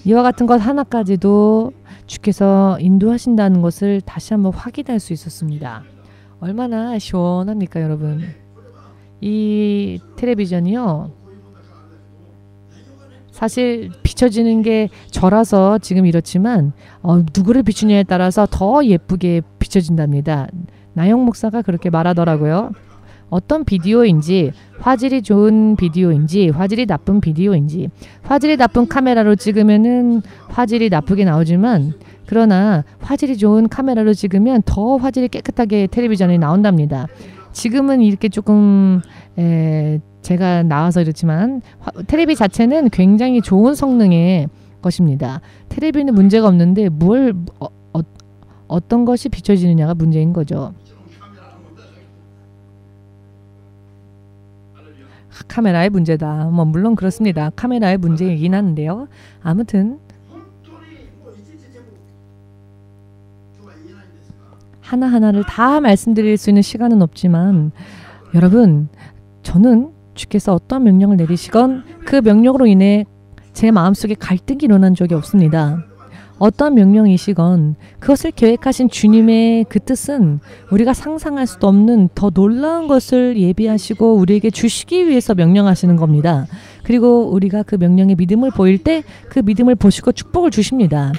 이와 같은 것 하나까지도 주께서 인도하신다는 것을 다시 한번 확인할 수 있었습니다. 얼마나 시원합니까, 여러분? 이 텔레비전이요. 사실 비춰지는 게 저라서 지금 이렇지만 누구를 비추냐에 따라서 더 예쁘게 비춰진답니다. 나영 목사가 그렇게 말하더라고요. 어떤 비디오인지 화질이 좋은 비디오인지 화질이 나쁜 비디오인지 화질이 나쁜 카메라로 찍으면은 화질이 나쁘게 나오지만 그러나 화질이 좋은 카메라로 찍으면 더 화질이 깨끗하게 텔레비전이 나온답니다. 지금은 이렇게 조금 제가 나와서 이렇지만 텔레비 자체는 굉장히 좋은 성능의 것입니다. 텔레비는 문제가 없는데 어떤 것이 비춰지느냐가 문제인 거죠. 카메라의 문제다. 물론 그렇습니다. 카메라의 문제이긴 한데요. 아무튼 하나하나를 다 말씀드릴 수 있는 시간은 없지만 여러분, 저는 주께서 어떤 명령을 내리시건 그 명령으로 인해 제 마음속에 갈등이 일어난 적이 없습니다. 어떤 명령이시건 그것을 계획하신 주님의 그 뜻은 우리가 상상할 수도 없는 더 놀라운 것을 예비하시고 우리에게 주시기 위해서 명령하시는 겁니다. 그리고 우리가 그 명령에 믿음을 보일 때 그 믿음을 보시고 축복을 주십니다.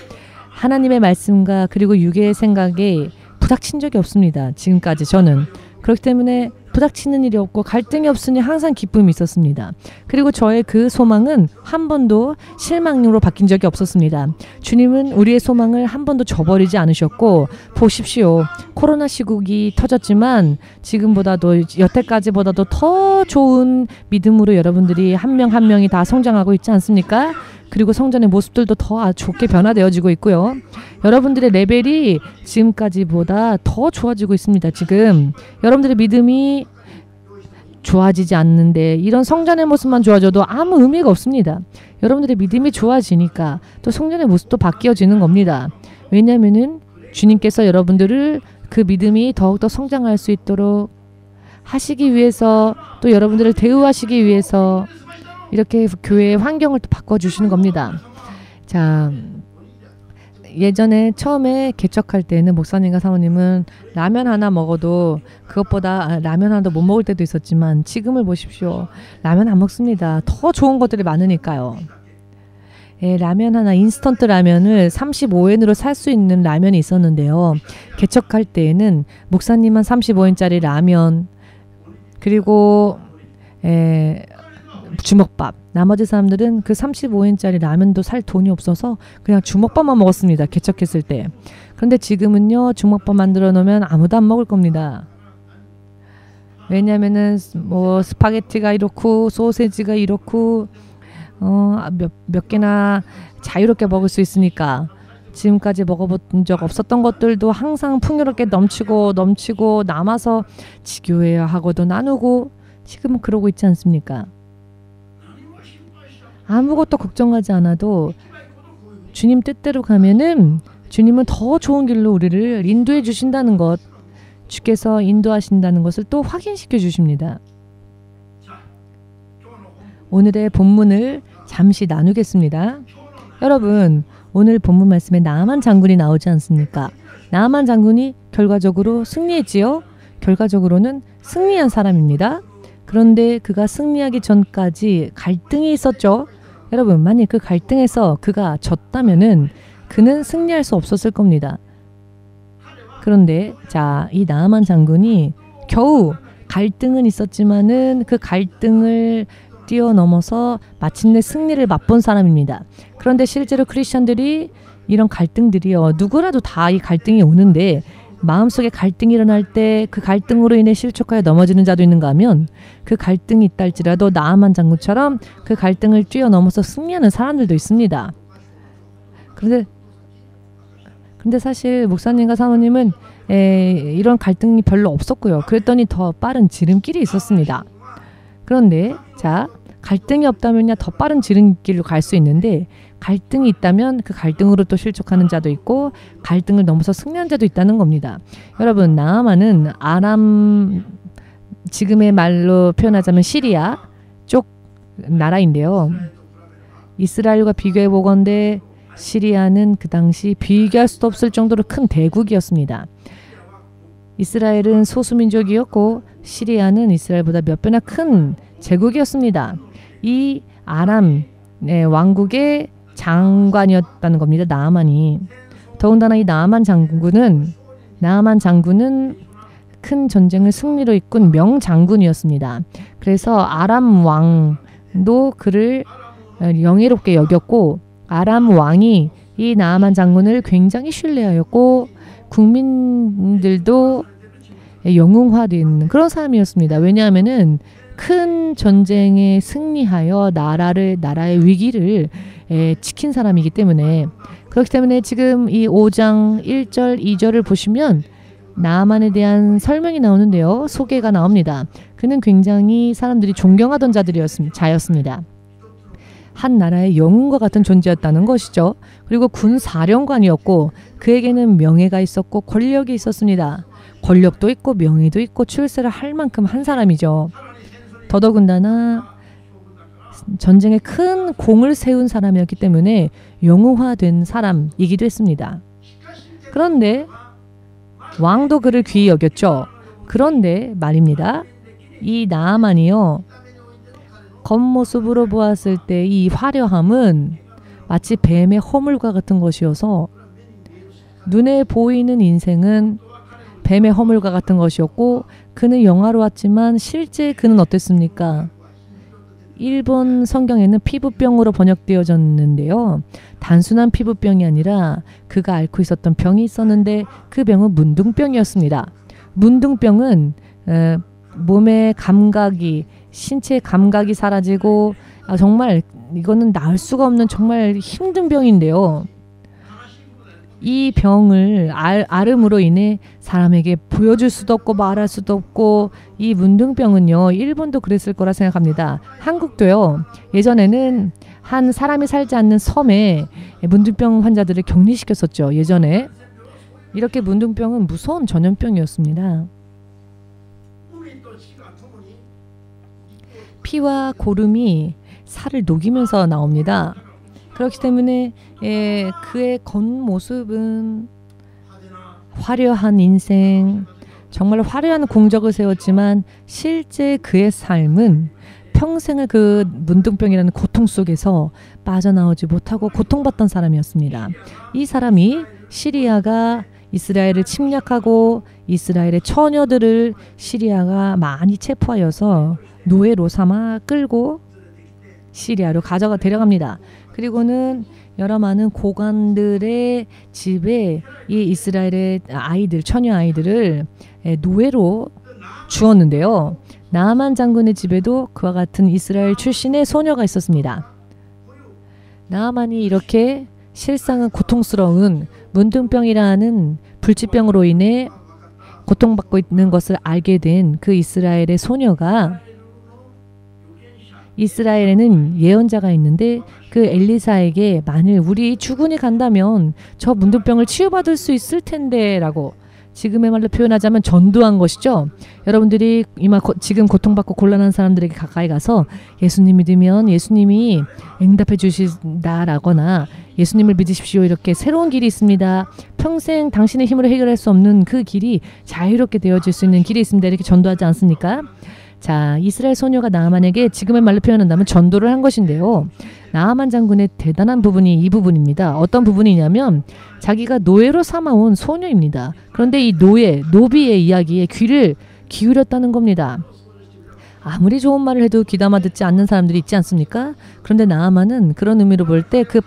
하나님의 말씀과 그리고 육의 생각에 부닥친 적이 없습니다. 지금까지 저는. 그렇기 때문에 부닥치는 일이 없고 갈등이 없으니 항상 기쁨이 있었습니다. 그리고 저의 그 소망은 한 번도 실망으로 바뀐 적이 없었습니다. 주님은 우리의 소망을 한 번도 저버리지 않으셨고 보십시오. 코로나 시국이 터졌지만 지금보다도 여태까지보다도 더 좋은 믿음으로 여러분들이 한 명 한 명이 다 성장하고 있지 않습니까? 그리고 성전의 모습들도 더 좋게 변화되어지고 있고요. 여러분들의 레벨이 지금까지보다 더 좋아지고 있습니다. 지금 여러분들의 믿음이 좋아지지 않는데 이런 성전의 모습만 좋아져도 아무 의미가 없습니다. 여러분들의 믿음이 좋아지니까 또 성전의 모습도 바뀌어지는 겁니다. 왜냐하면은 주님께서 여러분들을 그 믿음이 더욱더 성장할 수 있도록 하시기 위해서, 또 여러분들을 대우하시기 위해서 이렇게 교회의 환경을 또 바꿔주시는 겁니다. 자, 예전에 처음에 개척할 때는 목사님과 사모님은 라면 하나 먹어도 그것보다 라면 하나도 못 먹을 때도 있었지만, 지금을 보십시오. 라면 안 먹습니다. 더 좋은 것들이 많으니까요. 예, 라면 하나, 인스턴트 라면을 35엔으로 살 수 있는 라면이 있었는데요. 개척할 때에는 목사님만 35엔짜리 라면, 그리고 주먹밥, 나머지 사람들은 그 35엔짜리 라면도 살 돈이 없어서 그냥 주먹밥만 먹었습니다. 개척했을 때. 그런데 지금은요, 주먹밥 만들어 놓으면 아무도 안 먹을 겁니다. 왜냐면은 뭐 스파게티가 이렇고 소세지가 이렇고 몇 개나 자유롭게 먹을 수 있으니까, 지금까지 먹어본 적 없었던 것들도 항상 풍요롭게 넘치고 남아서 지교회와 하고도 나누고, 지금은 그러고 있지 않습니까? 아무것도 걱정하지 않아도 주님 뜻대로 가면은 주님은 더 좋은 길로 우리를 인도해 주신다는 것, 주께서 인도하신다는 것을 또 확인시켜 주십니다. 오늘의 본문을 잠시 나누겠습니다. 여러분, 오늘 본문 말씀에 나아만 장군이 나오지 않습니까? 나아만 장군이 결과적으로 승리했지요. 결과적으로는 승리한 사람입니다. 그런데 그가 승리하기 전까지 갈등이 있었죠. 여러분, 만약 그 갈등에서 그가 졌다면은 그는 승리할 수 없었을 겁니다. 그런데 자, 이 나아만 장군이 겨우 갈등은 있었지만은 그 갈등을 뛰어넘어서 마침내 승리를 맛본 사람입니다. 그런데 실제로 크리스천들이 이런 갈등들이요, 누구라도 다 이 갈등이 오는데, 마음속에 갈등이 일어날 때 그 갈등으로 인해 실족하여 넘어지는 자도 있는가 하면, 그 갈등이 있다 할지라도 나아만 장군처럼 그 갈등을 뛰어넘어서 승리하는 사람들도 있습니다. 그런데 사실 목사님과 사모님은 이런 갈등이 별로 없었고요. 그랬더니 더 빠른 지름길이 있었습니다. 그런데 자, 갈등이 없다면야 더 빠른 지름길로 갈 수 있는데, 갈등이 있다면 그 갈등으로 또 실족하는 자도 있고, 갈등을 넘어서 승리한 자도 있다는 겁니다. 여러분, 나아만은 아람, 지금의 말로 표현하자면 시리아 쪽 나라인데요. 이스라엘과 비교해 보건대 시리아는 그 당시 비교할 수도 없을 정도로 큰 대국이었습니다. 이스라엘은 소수민족이었고 시리아는 이스라엘보다 몇 배나 큰 제국이었습니다. 이 아람 왕국의 장관이었다는 겁니다. 나아만이. 더군다나 이 나아만 장군은 큰 전쟁을 승리로 이끈 명장군이었습니다. 그래서 아람 왕도 그를 영예롭게 여겼고, 아람 왕이 이 나아만 장군을 굉장히 신뢰하였고, 국민들도 영웅화된 그런 사람이었습니다. 왜냐하면은 큰 전쟁에 승리하여 나라의 위기를 지킨 사람이기 때문에. 그렇기 때문에 지금 이 5장 1절 2절을 보시면 나아만에 대한 설명이 나오는데요. 소개가 나옵니다. 그는 굉장히 사람들이 존경하던 자였습니다. 한 나라의 영웅과 같은 존재였다는 것이죠. 그리고 군 사령관이었고, 그에게는 명예가 있었고 권력이 있었습니다. 권력도 있고 명예도 있고 출세를 할 만큼 한 사람이죠. 더더군다나 전쟁에 큰 공을 세운 사람이었기 때문에 영웅화된 사람이기도 했습니다. 그런데 왕도 그를 귀히 여겼죠. 그런데 말입니다. 이 나아만이요, 겉모습으로 보았을 때 이 화려함은 마치 뱀의 허물과 같은 것이어서, 눈에 보이는 인생은 뱀의 허물과 같은 것이었고, 그는 영화로웠지만 실제 그는 어땠습니까? 일본 성경에는 피부병으로 번역되어졌는데요. 단순한 피부병이 아니라 그가 앓고 있었던 병이 있었는데, 그 병은 문둥병이었습니다. 문둥병은 몸의 감각이, 신체 감각이 사라지고, 정말 이거는 나을 수가 없는 정말 힘든 병인데요. 이 병을 앓음으로 인해 사람에게 보여줄 수도 없고 말할 수도 없고, 이 문둥병은요, 일본도 그랬을 거라 생각합니다. 한국도요. 예전에는 한 사람이 살지 않는 섬에 문둥병 환자들을 격리시켰었죠. 예전에. 이렇게 문둥병은 무서운 전염병이었습니다. 피와 고름이 살을 녹이면서 나옵니다. 그렇기 때문에 그의 겉모습은 화려한 인생, 정말 화려한 공적을 세웠지만 실제 그의 삶은 평생을 그 문둥병이라는 고통 속에서 빠져나오지 못하고 고통받던 사람이었습니다. 이 사람이 시리아가 이스라엘을 침략하고 이스라엘의 처녀들을 시리아가 많이 체포하여서 노예로 삼아 끌고 시리아로 데려갑니다. 그리고는 여러 많은 고관들의 집에 이 이스라엘의 아이들, 처녀 아이들을 노예로 주었는데요. 나아만 장군의 집에도 그와 같은 이스라엘 출신의 소녀가 있었습니다. 나아만이 이렇게 실상은 고통스러운 문둥병이라는 불치병으로 인해 고통받고 있는 것을 알게 된 그 이스라엘의 소녀가, 이스라엘에는 예언자가 있는데 그 엘리사에게 만일 우리 주군이 간다면 저 문둥병을 치유받을 수 있을 텐데 라고, 지금의 말로 표현하자면 전도한 것이죠. 여러분들이 지금 고통받고 곤란한 사람들에게 가까이 가서 예수님 믿으면 예수님이 응답해 주신다라거나 예수님을 믿으십시오, 이렇게 새로운 길이 있습니다, 평생 당신의 힘으로 해결할 수 없는 그 길이 자유롭게 되어질 수 있는 길이 있습니다, 이렇게 전도하지 않습니까? 자, 이스라엘 소녀가 나아만에게 지금의 말로 표현한다면 전도를 한 것인데요. 나아만 장군의 대단한 부분이 이 부분입니다. 어떤 부분이냐면 자기가 노예로 삼아온 소녀입니다. 그런데 이 노비의 이야기에 귀를 기울였다는 겁니다. 아무리 좋은 말을 해도 귀담아 듣지 않는 사람들이 있지 않습니까? 그런데 나아만은 그런 의미로 볼 때 그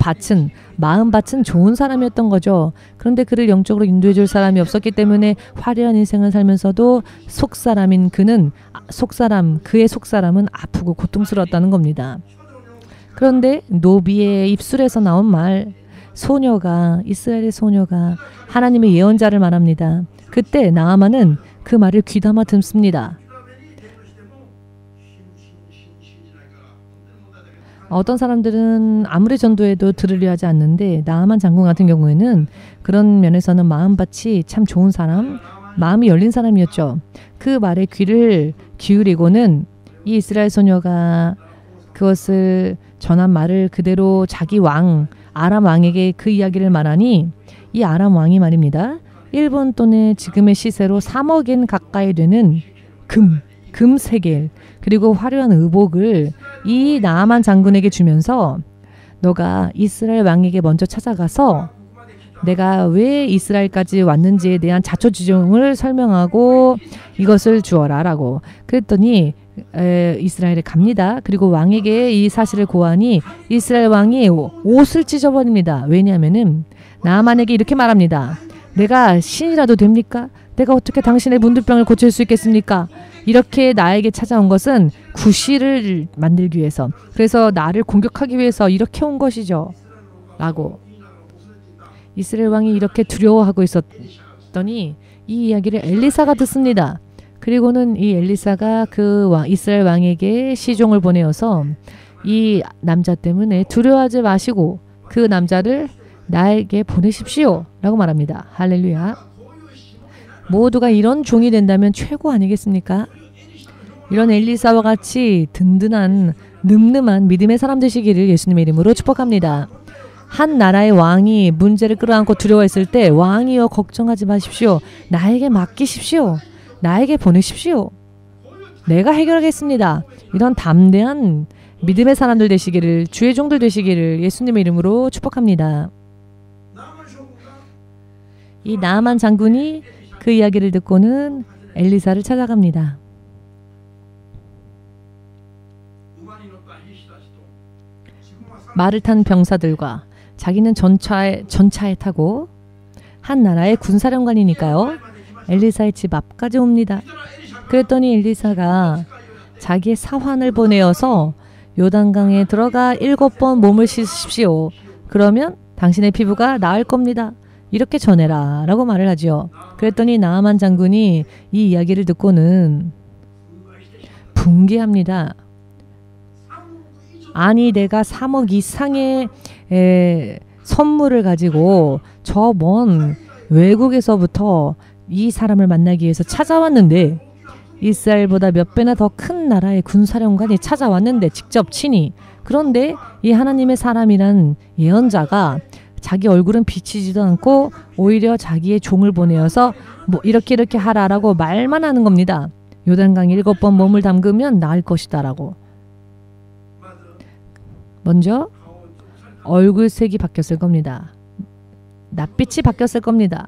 마음밭은 좋은 사람이었던 거죠. 그런데 그를 영적으로 인도해 줄 사람이 없었기 때문에 화려한 인생을 살면서도 그의 속사람은 아프고 고통스러웠다는 겁니다. 그런데 노비의 입술에서 나온 말, 이스라엘의 소녀가 하나님의 예언자를 말합니다. 그때 나아만은 그 말을 귀담아 듣습니다. 어떤 사람들은 아무리 전도해도 들으려 하지 않는데 나아만 장군 같은 경우에는 그런 면에서는 마음밭이 참 좋은 사람, 마음이 열린 사람이었죠. 그 말에 귀를 기울이고는 이 이스라엘 소녀가 그것을 전한 말을 그대로 자기 아람 왕에게 그 이야기를 말하니, 이 아람 왕이 말입니다, 일본 돈의 지금의 시세로 3억엔 가까이 되는 금 3개 그리고 화려한 의복을 이 나아만 장군에게 주면서 너가 이스라엘 왕에게 먼저 찾아가서 내가 왜 이스라엘까지 왔는지에 대한 자초지종을 설명하고 이것을 주어라 라고. 그랬더니 이스라엘에 갑니다. 그리고 왕에게 이 사실을 고하니 이스라엘 왕이 옷을 찢어버립니다. 왜냐하면은 나아만에게 이렇게 말합니다. 내가 신이라도 됩니까? 내가 어떻게 당신의 문둥병을 고칠 수 있겠습니까? 이렇게 나에게 찾아온 것은 구실을 만들기 위해서, 그래서 나를 공격하기 위해서 이렇게 온 것이죠 라고. 이스라엘 왕이 이렇게 두려워하고 있었더니 이 이야기를 엘리사가 듣습니다. 그리고는 이 엘리사가 이스라엘 왕에게 시종을 보내어서 이 남자 때문에 두려워하지 마시고 그 남자를 나에게 보내십시오 라고 말합니다. 할렐루야. 모두가 이런 종이 된다면 최고 아니겠습니까? 이런 엘리사와 같이 든든한 늠름한 믿음의 사람 되시기를 예수님의 이름으로 축복합니다. 한 나라의 왕이 문제를 끌어안고 두려워했을 때 왕이여 걱정하지 마십시오. 나에게 맡기십시오. 나에게 보내십시오. 내가 해결하겠습니다. 이런 담대한 믿음의 사람들 되시기를, 주의 종들 되시기를 예수님의 이름으로 축복합니다. 이 나아만 장군이 그 이야기를 듣고는 엘리사를 찾아갑니다. 말을 탄 병사들과 자기는 전차에 타고 한 나라의 군사령관이니까요. 엘리사의 집 앞까지 옵니다. 그랬더니 엘리사가 자기의 사환을 보내어서 요단강에 들어가 7번 몸을 씻으십시오. 그러면 당신의 피부가 나을 겁니다. 이렇게 전해라 라고 말을 하죠. 그랬더니 나아만 장군이 이 이야기를 듣고는 붕괴합니다. 아니 내가 3억 이상의 선물을 가지고 저 먼 외국에서부터 이 사람을 만나기 위해서 찾아왔는데 이스라엘보다 몇 배나 더 큰 나라의 군사령관이 찾아왔는데 직접 친히. 그런데 이 하나님의 사람이란 예언자가 자기 얼굴은 비치지도 않고 오히려 자기의 종을 보내어서 뭐 이렇게 하라라고 말만 하는 겁니다. 요단강 7번 몸을 담그면 나을 것이다 라고. 먼저 얼굴색이 바뀌었을 겁니다. 낯빛이 바뀌었을 겁니다.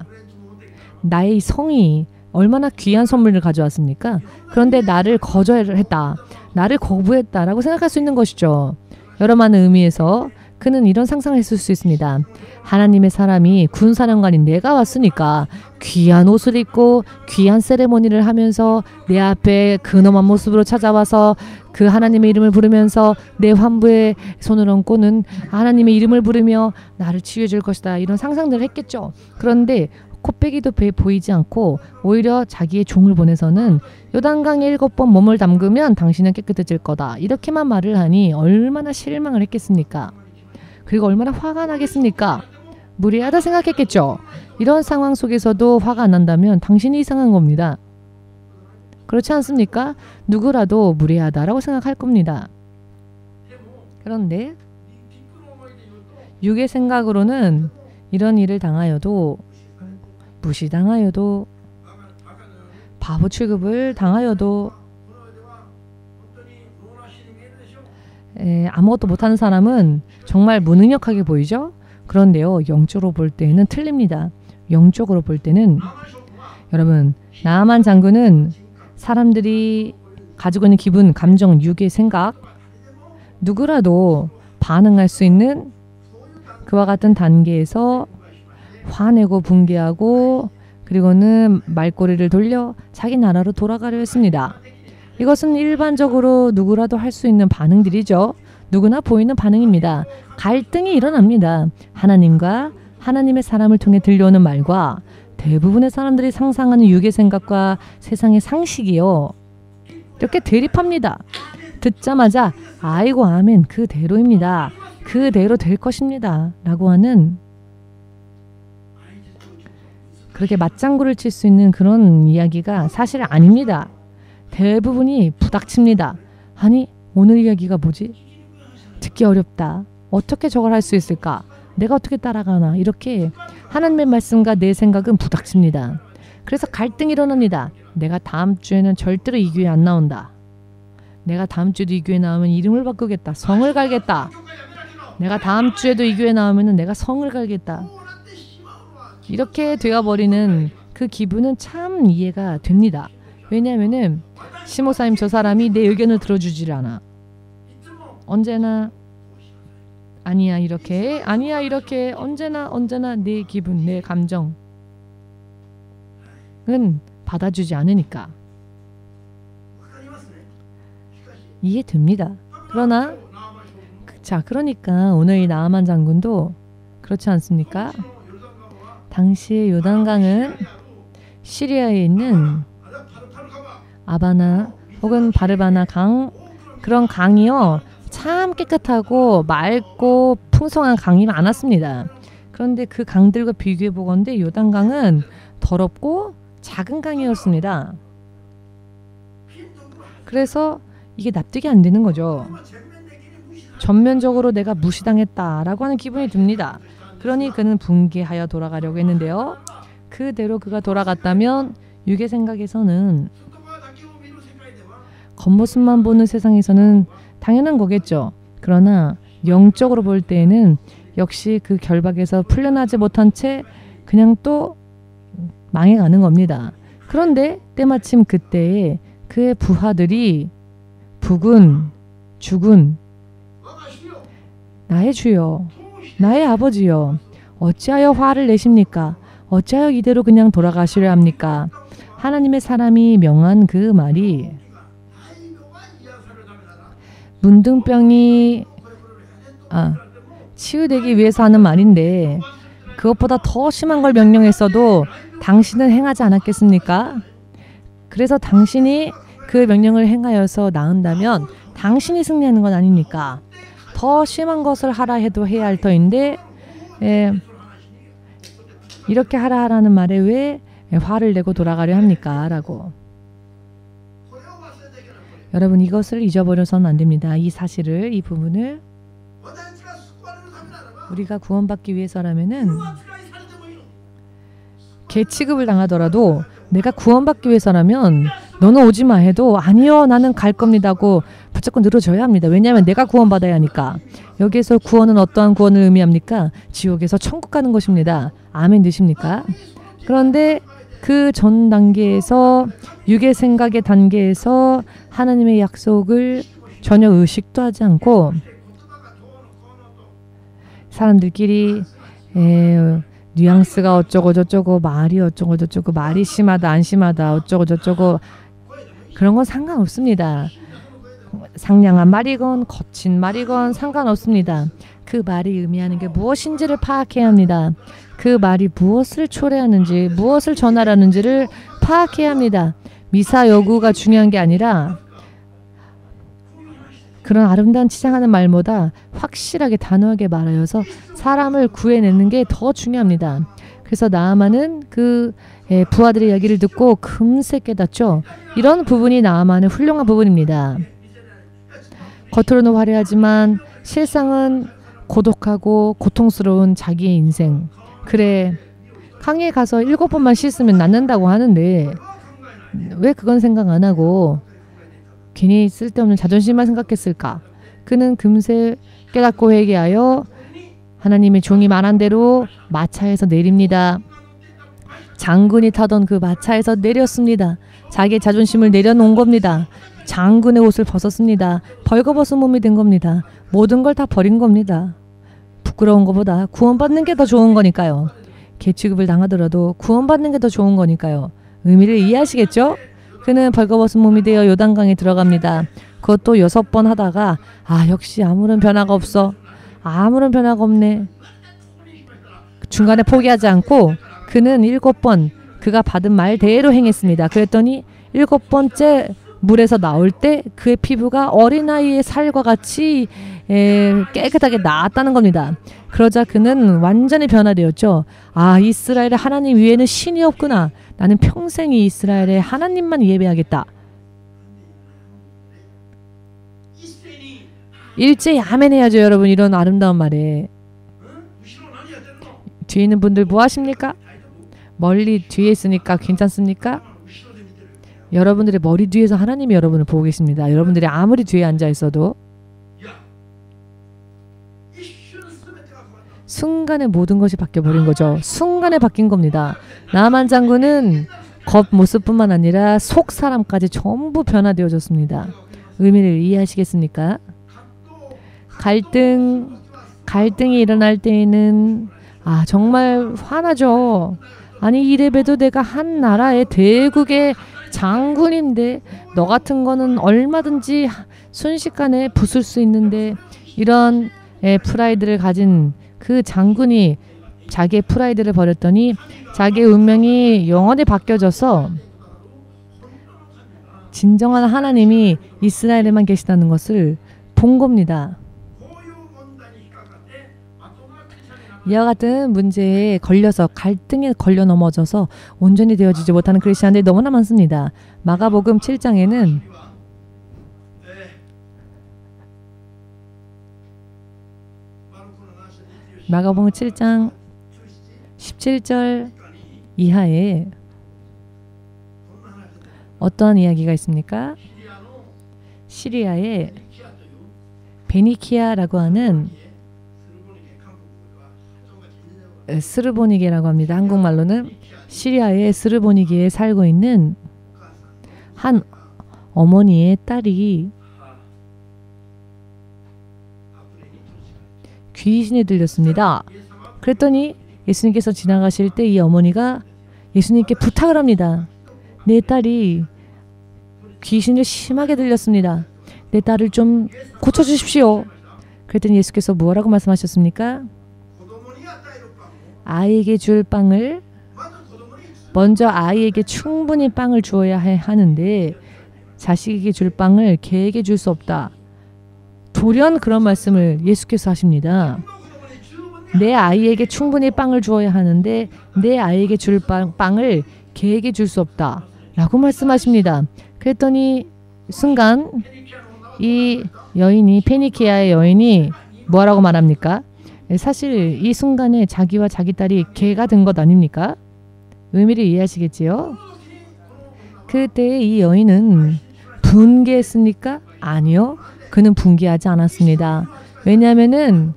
나의 성이 얼마나 귀한 선물을 가져왔습니까? 그런데 나를 거절했다. 나를 거부했다라고 생각할 수 있는 것이죠. 여러 많은 의미에서 그는 이런 상상을 했을 수 있습니다. 하나님의 사람이 군사령관인 내가 왔으니까 귀한 옷을 입고 귀한 세레모니를 하면서 내 앞에 근엄한 모습으로 찾아와서 그 하나님의 이름을 부르면서 내 환부에 손을 얹고는 하나님의 이름을 부르며 나를 치유해 줄 것이다. 이런 상상들을 했겠죠. 그런데 코빼기도 보이지 않고 오히려 자기의 종을 보내서는 요단강에 7번 몸을 담그면 당신은 깨끗해질 거다. 이렇게만 말을 하니 얼마나 실망을 했겠습니까? 그리고 얼마나 화가 나겠습니까? 무례하다 생각했겠죠. 이런 상황 속에서도 화가 안 난다면 당신이 이상한 겁니다. 그렇지 않습니까? 누구라도 무례하다라고 생각할 겁니다. 그런데 육의 생각으로는 이런 일을 당하여도 무시당하여도 바보 취급을 당하여도 아무것도 못하는 사람은 정말 무능력하게 보이죠? 그런데요, 영적으로 볼 때는 틀립니다. 영적으로 볼 때는 여러분, 나아만 장군은 사람들이 가지고 있는 기분, 감정, 육의 생각 누구라도 반응할 수 있는 그와 같은 단계에서 화내고 붕괴하고 그리고는 말꼬리를 돌려 자기 나라로 돌아가려 했습니다. 이것은 일반적으로 누구라도 할 수 있는 반응들이죠. 누구나 보이는 반응입니다. 갈등이 일어납니다. 하나님과 하나님의 사람을 통해 들려오는 말과 대부분의 사람들이 상상하는 육의 생각과 세상의 상식이요. 이렇게 대립합니다. 듣자마자 아이고 아멘 그대로입니다. 그대로 될 것입니다. 라고 하는 그렇게 맞장구를 칠 수 있는 그런 이야기가 사실 아닙니다. 대부분이 부닥칩니다. 아니 오늘 이야기가 뭐지? 듣기 어렵다. 어떻게 저걸 할 수 있을까? 내가 어떻게 따라가나? 이렇게 하나님의 말씀과 내 생각은 부닥칩니다. 그래서 갈등이 일어납니다. 내가 다음 주에는 절대로 이 교회 안 나온다. 내가 다음 주에도 이 교회 나오면 이름을 바꾸겠다. 성을 갈겠다. 내가 다음 주에도 이 교회 나오면 내가 성을 갈겠다. 이렇게 되어버리는 그 기분은 참 이해가 됩니다. 왜냐하면은 시모사님 저 사람이 내 의견을 들어주질 않아. 언제나 아니야 이렇게 아니야 이렇게 언제나 내 기분 내 감정은 받아주지 않으니까 이해됩니다. 그러나 자 그러니까 오늘 이 나아만 장군도 그렇지 않습니까? 당시의 요단강은 시리아에 있는 아바나 혹은 바르바나 강 그런 강이요 참 깨끗하고 맑고 풍성한 강이 많았습니다. 그런데 그 강들과 비교해 보건대 요단강은 더럽고 작은 강이었습니다. 그래서 이게 납득이 안 되는 거죠. 전면적으로 내가 무시당했다라고 하는 기분이 듭니다. 그러니 그는 붕괴하여 돌아가려고 했는데요. 그대로 그가 돌아갔다면 육의 생각에서는 겉모습만 보는 세상에서는 당연한 거겠죠. 그러나 영적으로 볼 때에는 역시 그 결박에서 풀려나지 못한 채 그냥 또 망해가는 겁니다. 그런데 때마침 그때에 그의 부하들이 북은 죽은 나의 주여 나의 아버지여 어찌하여 화를 내십니까? 어찌하여 이대로 그냥 돌아가시려 합니까? 하나님의 사람이 명한 그 말이 문둥병이 치유되기 위해서 하는 말인데 그것보다 더 심한 걸 명령했어도 당신은 행하지 않았겠습니까? 그래서 당신이 그 명령을 행하여서 나은다면 당신이 승리하는 건 아닙니까? 더 심한 것을 하라 해도 해야 할 터인데 이렇게 하라 하라는 말에 왜 화를 내고 돌아가려 합니까? 라고. 여러분 이것을 잊어버려서는 안 됩니다. 이 사실을, 이 부분을. 우리가 구원받기 위해서라면은 개 취급을 당하더라도 내가 구원받기 위해서라면 너는 오지 마 해도 아니요 나는 갈 겁니다고 무조건 늘어져야 합니다. 왜냐하면 내가 구원받아야 하니까. 여기에서 구원은 어떠한 구원을 의미합니까? 지옥에서 천국 가는 것입니다. 아멘 되십니까? 그런데 그 전 단계에서 육의 생각의 단계에서 하나님의 약속을 전혀 의식도 하지 않고 사람들끼리 뉘앙스가 어쩌고 저쩌고 말이 어쩌고 저쩌고 말이 심하다 안 심하다 어쩌고 저쩌고 그런 건 상관없습니다. 상냥한 말이건 거친 말이건 상관없습니다. 그 말이 의미하는 게 무엇인지를 파악해야 합니다. 그 말이 무엇을 초래하는지 무엇을 전하라는지를 파악해야 합니다. 미사 여구가 중요한 게 아니라 그런 아름다운 치장하는 말보다 확실하게 단호하게 말하여서 사람을 구해내는 게 더 중요합니다. 그래서 나아만은 그 부하들의 이야기를 듣고 금세 깨닫죠. 이런 부분이 나아만의 훌륭한 부분입니다. 겉으로는 화려하지만 실상은 고독하고 고통스러운 자기의 인생. 그래 강에 가서 7번만 씻으면 낫는다고 하는데 왜 그건 생각 안 하고 괜히 쓸데없는 자존심만 생각했을까? 그는 금세 깨닫고 회개하여 하나님의 종이 말한 대로 마차에서 내립니다. 장군이 타던 그 마차에서 내렸습니다. 자기의 자존심을 내려놓은 겁니다. 장군의 옷을 벗었습니다. 벌거벗은 몸이 된 겁니다. 모든 걸 다 버린 겁니다. 부끄러운 것보다 구원받는 게 더 좋은 거니까요. 개 취급을 당하더라도 구원받는 게 더 좋은 거니까요. 의미를 이해하시겠죠? 그는 벌거벗은 몸이 되어 요단강에 들어갑니다. 그것도 6번 하다가 역시 아무런 변화가 없어. 아무런 변화가 없네. 중간에 포기하지 않고 그는 7번 그가 받은 말대로 행했습니다. 그랬더니 7번째 물에서 나올 때 그의 피부가 어린아이의 살과 같이 깨끗하게 나았다는 겁니다. 그러자 그는 완전히 변화되었죠. 이스라엘의 하나님 위에는 신이 없구나. 나는 평생 이 이스라엘의 하나님만 예배하겠다. 일제히 아멘 해야죠. 여러분 이런 아름다운 말에. 뒤에 있는 분들 뭐 하십니까? 멀리 뒤에 있으니까 괜찮습니까? 여러분들의 머리 뒤에서 하나님이 여러분을 보고 계십니다. 여러분들이 아무리 뒤에 앉아 있어도 순간에 모든 것이 바뀌어버린 거죠. 순간에 바뀐 겁니다. 나만 장군은 겉모습뿐만 아니라 속 사람까지 전부 변화되어졌습니다. 의미를 이해하시겠습니까? 갈등이 일어날 때에는 정말 화나죠. 아니 이래봬도 내가 한 나라의 대국의 장군인데 너 같은 거는 얼마든지 순식간에 부술 수 있는데 이런 프라이드를 가진 그 장군이 자기의 프라이드를 버렸더니 자기의 운명이 영원히 바뀌어져서 진정한 하나님이 이스라엘에만 계시다는 것을 본 겁니다. 이와 같은 문제에 걸려서 갈등에 걸려 넘어져서 온전히 되어지지 못하는 크리스천들이 너무나 많습니다. 마가복음 7장에는 마가복음 7장 17절 이하에 어떠한 이야기가 있습니까? 시리아의 베니키아라고 하는 스르보니게라고 합니다. 한국말로는 시리아의 스르보니게에 살고 있는 한 어머니의 딸이 귀신에 들렸습니다. 그랬더니 예수님께서 지나가실 때 이 어머니가 예수님께 부탁을 합니다. 내 딸이 귀신을 심하게 들렸습니다. 내 딸을 좀 고쳐주십시오. 그랬더니 예수께서 뭐라고 말씀하셨습니까? 아이에게 줄 빵을 먼저 아이에게 충분히 빵을 주어야 하는데 자식에게 줄 빵을 개에게 줄 수 없다. 돌연 그런 말씀을 예수께서 하십니다. 내 아이에게 충분히 빵을 주어야 하는데 내 아이에게 줄 빵을 개에게 줄 수 없다 라고 말씀하십니다. 그랬더니 순간 이 여인이, 페니키아의 여인이 뭐라고 말합니까? 사실 이 순간에 자기와 자기 딸이 개가 된 것 아닙니까? 의미를 이해하시겠지요? 그때 이 여인은 분개했습니까? 아니요. 그는 분개하지 않았습니다. 왜냐하면은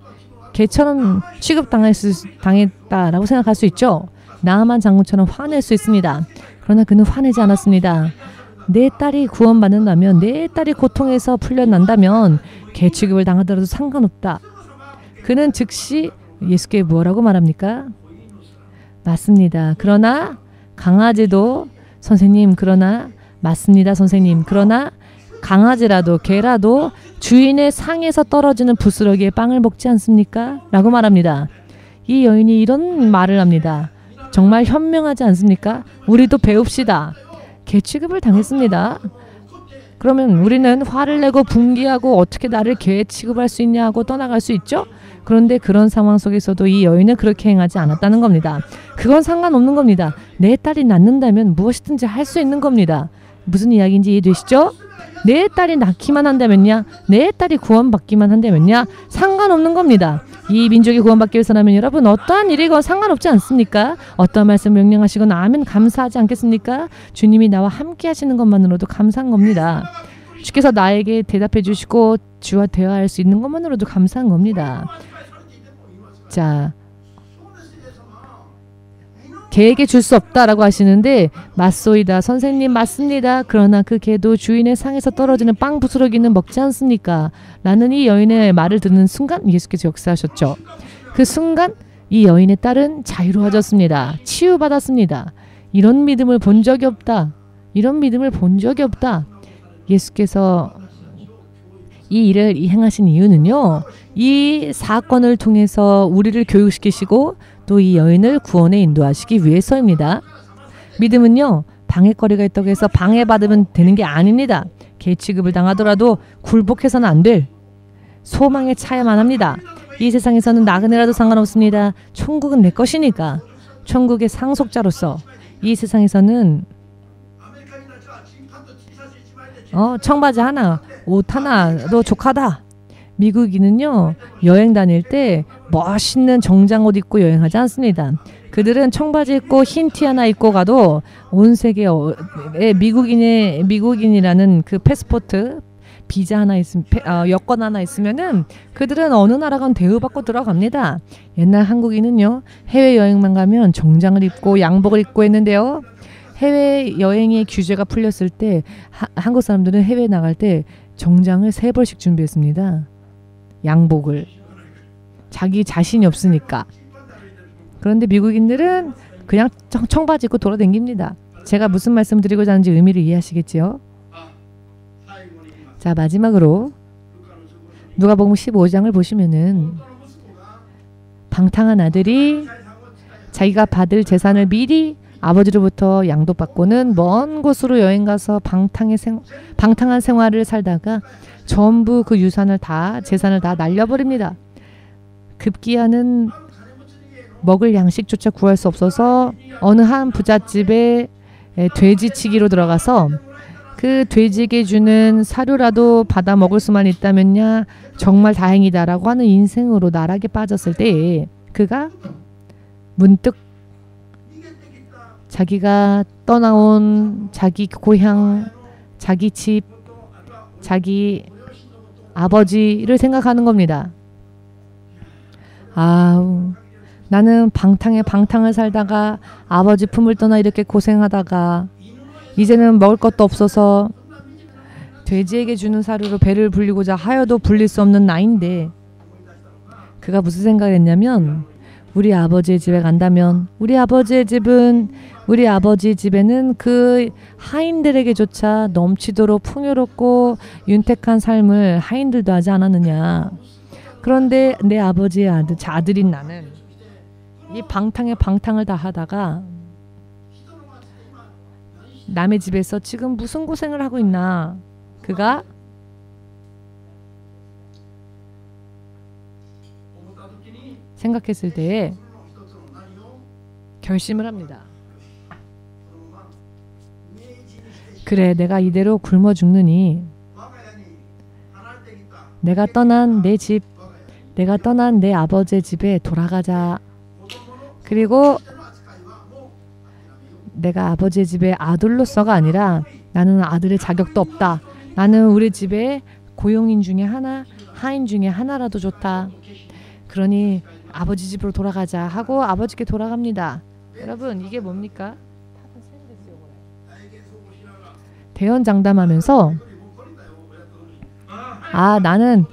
개처럼 취급당했다라고 생각할 수 있죠. 나아만 장군처럼 화낼 수 있습니다. 그러나 그는 화내지 않았습니다. 내 딸이 구원받는다면, 내 딸이 고통에서 풀려난다면 개 취급을 당하더라도 상관없다. 그는 즉시 예수께 뭐라고 말합니까? 맞습니다. 그러나 강아지도 선생님, 그러나 맞습니다. 선생님, 그러나 강아지라도 개라도 주인의 상에서 떨어지는 부스러기에 빵을 먹지 않습니까? 라고 말합니다. 이 여인이 이런 말을 합니다. 정말 현명하지 않습니까? 우리도 배웁시다. 개 취급을 당했습니다. 그러면 우리는 화를 내고 분개하고 어떻게 나를 개 취급할 수 있냐 하고 떠나갈 수 있죠? 그런데 그런 상황 속에서도 이 여인은 그렇게 행하지 않았다는 겁니다. 그건 상관없는 겁니다. 내 딸이 낳는다면 무엇이든지 할 수 있는 겁니다. 무슨 이야기인지 이해되시죠? 내 딸이 낳기만 한다면야, 내 딸이 구원받기만 한다면야 상관없는 겁니다. 이 민족이 구원받기 위해서라면 여러분 어떠한 일이건 상관없지 않습니까? 어떠한 말씀 명령하시거나 아멘 감사하지 않겠습니까? 주님이 나와 함께 하시는 것만으로도 감사한 겁니다. 주께서 나에게 대답해 주시고 주와 대화할 수 있는 것만으로도 감사한 겁니다. 자, 개에게 줄 수 없다라고 하시는데 맞소이다. 선생님 맞습니다. 그러나 그 개도 주인의 상에서 떨어지는 빵 부스러기는 먹지 않습니까? 라는 이 여인의 말을 듣는 순간 예수께서 역사하셨죠. 그 순간 이 여인의 딸은 자유로워졌습니다. 치유받았습니다. 이런 믿음을 본 적이 없다. 이런 믿음을 본 적이 없다. 예수께서 이 일을 행하신 이유는요. 이 사건을 통해서 우리를 교육시키시고 또 이 여인을 구원에 인도하시기 위해서입니다. 믿음은요. 방해거리가 있다고 해서 방해받으면 되는 게 아닙니다. 개 취급을 당하더라도 굴복해서는 안 될 소망에 차야만 합니다. 이 세상에서는 나그네라도 상관없습니다. 천국은 내 것이니까. 천국의 상속자로서 이 세상에서는 청바지 하나, 옷 하나도 족하다. 미국인은요 여행 다닐 때 멋있는 정장옷 입고 여행하지 않습니다. 그들은 청바지 입고 흰 티 하나 입고 가도 온 세계에 미국인이라는 그 패스포트 비자 하나 있으면 여권 하나 있으면은 그들은 어느 나라건 대우받고 들어갑니다. 옛날 한국인은요 해외 여행만 가면 정장을 입고 양복을 입고 했는데요. 해외 여행의 규제가 풀렸을 때 한국 사람들은 해외 나갈 때 정장을 3벌씩 준비했습니다. 양복을. 자기 자신이 없으니까. 그런데 미국인들은 그냥 청바지 입고 돌아다닙니다. 제가 무슨 말씀 드리고자 하는지 의미를 이해하시겠지요? 자, 마지막으로 누가복음 15장을 보시면은 방탕한 아들이 자기가 받을 재산을 미리 아버지로부터 양도받고는 먼 곳으로 여행가서 방탕한 생활을 살다가 전부 그 유산을 다 재산을 다 날려버립니다. 급기야는 먹을 양식조차 구할 수 없어서 어느 한 부잣집에 돼지치기로 들어가서 그 돼지에게 주는 사료라도 받아 먹을 수만 있다면야 정말 다행이다라고 하는 인생으로 나락에 빠졌을 때 그가 문득 자기가 떠나온 자기 고향, 자기 집, 자기 아버지를 생각하는 겁니다. 아우, 나는 방탕을 살다가 아버지 품을 떠나 이렇게 고생하다가 이제는 먹을 것도 없어서 돼지에게 주는 사료로 배를 불리고자 하여도 불릴 수 없는 나인데 그가 무슨 생각을 했냐면 우리 아버지의 집에 간다면 우리 아버지 집에는 그 하인들에게조차 넘치도록 풍요롭고 윤택한 삶을 하인들도 하지 않았느냐. 그런데 내 아버지의 아들인 나는 이 방탕을 다 하다가 남의 집에서 지금 무슨 고생을 하고 있나. 그가 생각했을 때에 결심을 합니다. 그래, 내가 이대로 굶어 죽느니 내가 떠난 내 집, 내가 떠난 내 아버지의 집에 돌아가자. 그리고 내가 아버지의 집의 아들로서가 아니라 나는 아들의 자격도 없다. 나는 우리 집의 고용인 중에 하나, 하인 중에 하나라도 좋다. 그러니 아버지 집으로 돌아가자 하고 아버지께 돌아갑니다. 여러분, 이게 뭡니까? 대연장담하면서 나는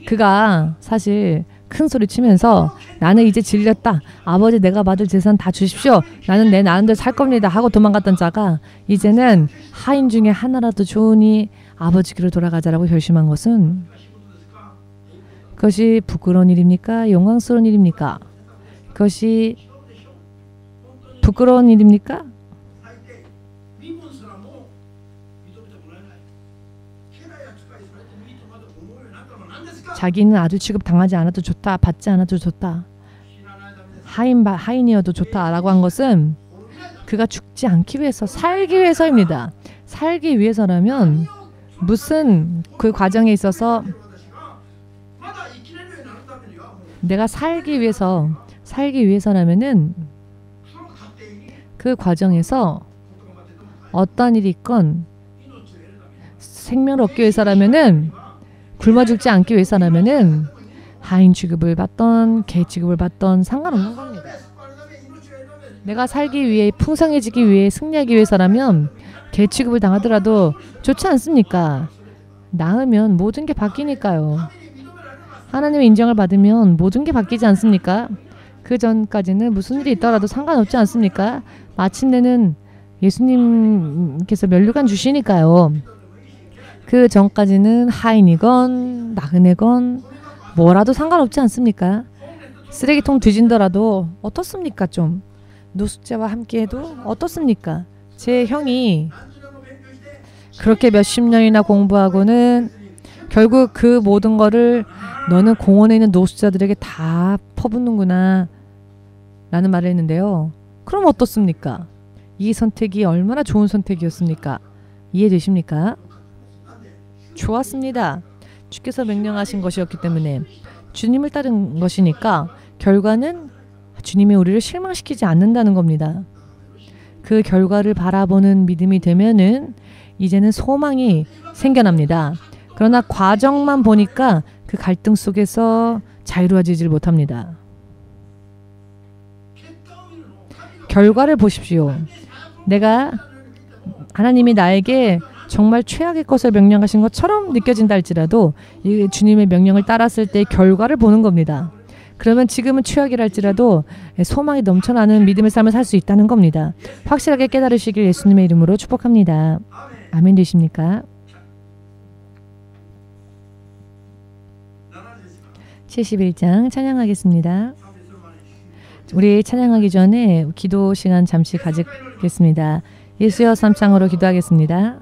그가 사실 큰 소리 치면서 나는 이제 질렸다. 아버지 내가 받을 재산 다 주십시오. 나는 내 나름대로 살 겁니다 하고 도망갔던 자가 이제는 하인 중에 하나라도 좋으니 아버지 길로 돌아가자라고 결심한 것은 그것이 부끄러운 일입니까? 영광스러운 일입니까? 그것이 부끄러운 일입니까? 자기는 아들 취급 당하지 않아도 좋다. 받지 않아도 좋다. 하인이어도 좋다라고 한 것은 그가 죽지 않기 위해서, 살기 위해서입니다. 살기 위해서라면 무슨 그 과정에 있어서 내가 살기 위해서라면은 그 과정에서 어떠한 일이 있건 생명을 얻기 위해서라면은 굶어 죽지 않기 위해서라면은 하인 취급을 받던 개 취급을 받던 상관없는 겁니다. 내가 살기 위해 풍성해지기 위해 승리하기 위해서라면 개 취급을 당하더라도 좋지 않습니까? 낳으면 모든 게 바뀌니까요. 하나님의 인정을 받으면 모든 게 바뀌지 않습니까? 그 전까지는 무슨 일이 있더라도 상관없지 않습니까? 마침내는 예수님께서 면류관 주시니까요. 그 전까지는 하인이건 나그네건 뭐라도 상관없지 않습니까? 쓰레기통 뒤진더라도 어떻습니까? 좀 노숙자와 함께해도 어떻습니까? 제 형이 그렇게 몇십 년이나 공부하고는 결국 그 모든 거를 너는 공원에 있는 노숙자들에게 다 퍼붓는구나 라는 말을 했는데요. 그럼 어떻습니까? 이 선택이 얼마나 좋은 선택이었습니까? 이해되십니까? 좋았습니다. 주께서 명령하신 것이었기 때문에 주님을 따른 것이니까 결과는 주님이 우리를 실망시키지 않는다는 겁니다. 그 결과를 바라보는 믿음이 되면은 이제는 소망이 생겨납니다. 그러나 과정만 보니까 그 갈등 속에서 자유로워지질 못합니다. 결과를 보십시오. 내가 하나님이 나에게 정말 최악의 것을 명령하신 것처럼 느껴진다 할지라도 이 주님의 명령을 따랐을 때 결과를 보는 겁니다. 그러면 지금은 최악이라 할지라도 소망이 넘쳐나는 믿음의 삶을 살 수 있다는 겁니다. 확실하게 깨달으시길 예수님의 이름으로 축복합니다. 아멘 되십니까? 71장 찬양하겠습니다. 우리 찬양하기 전에 기도 시간 잠시 가지겠습니다. 예수여 3장으로 기도하겠습니다.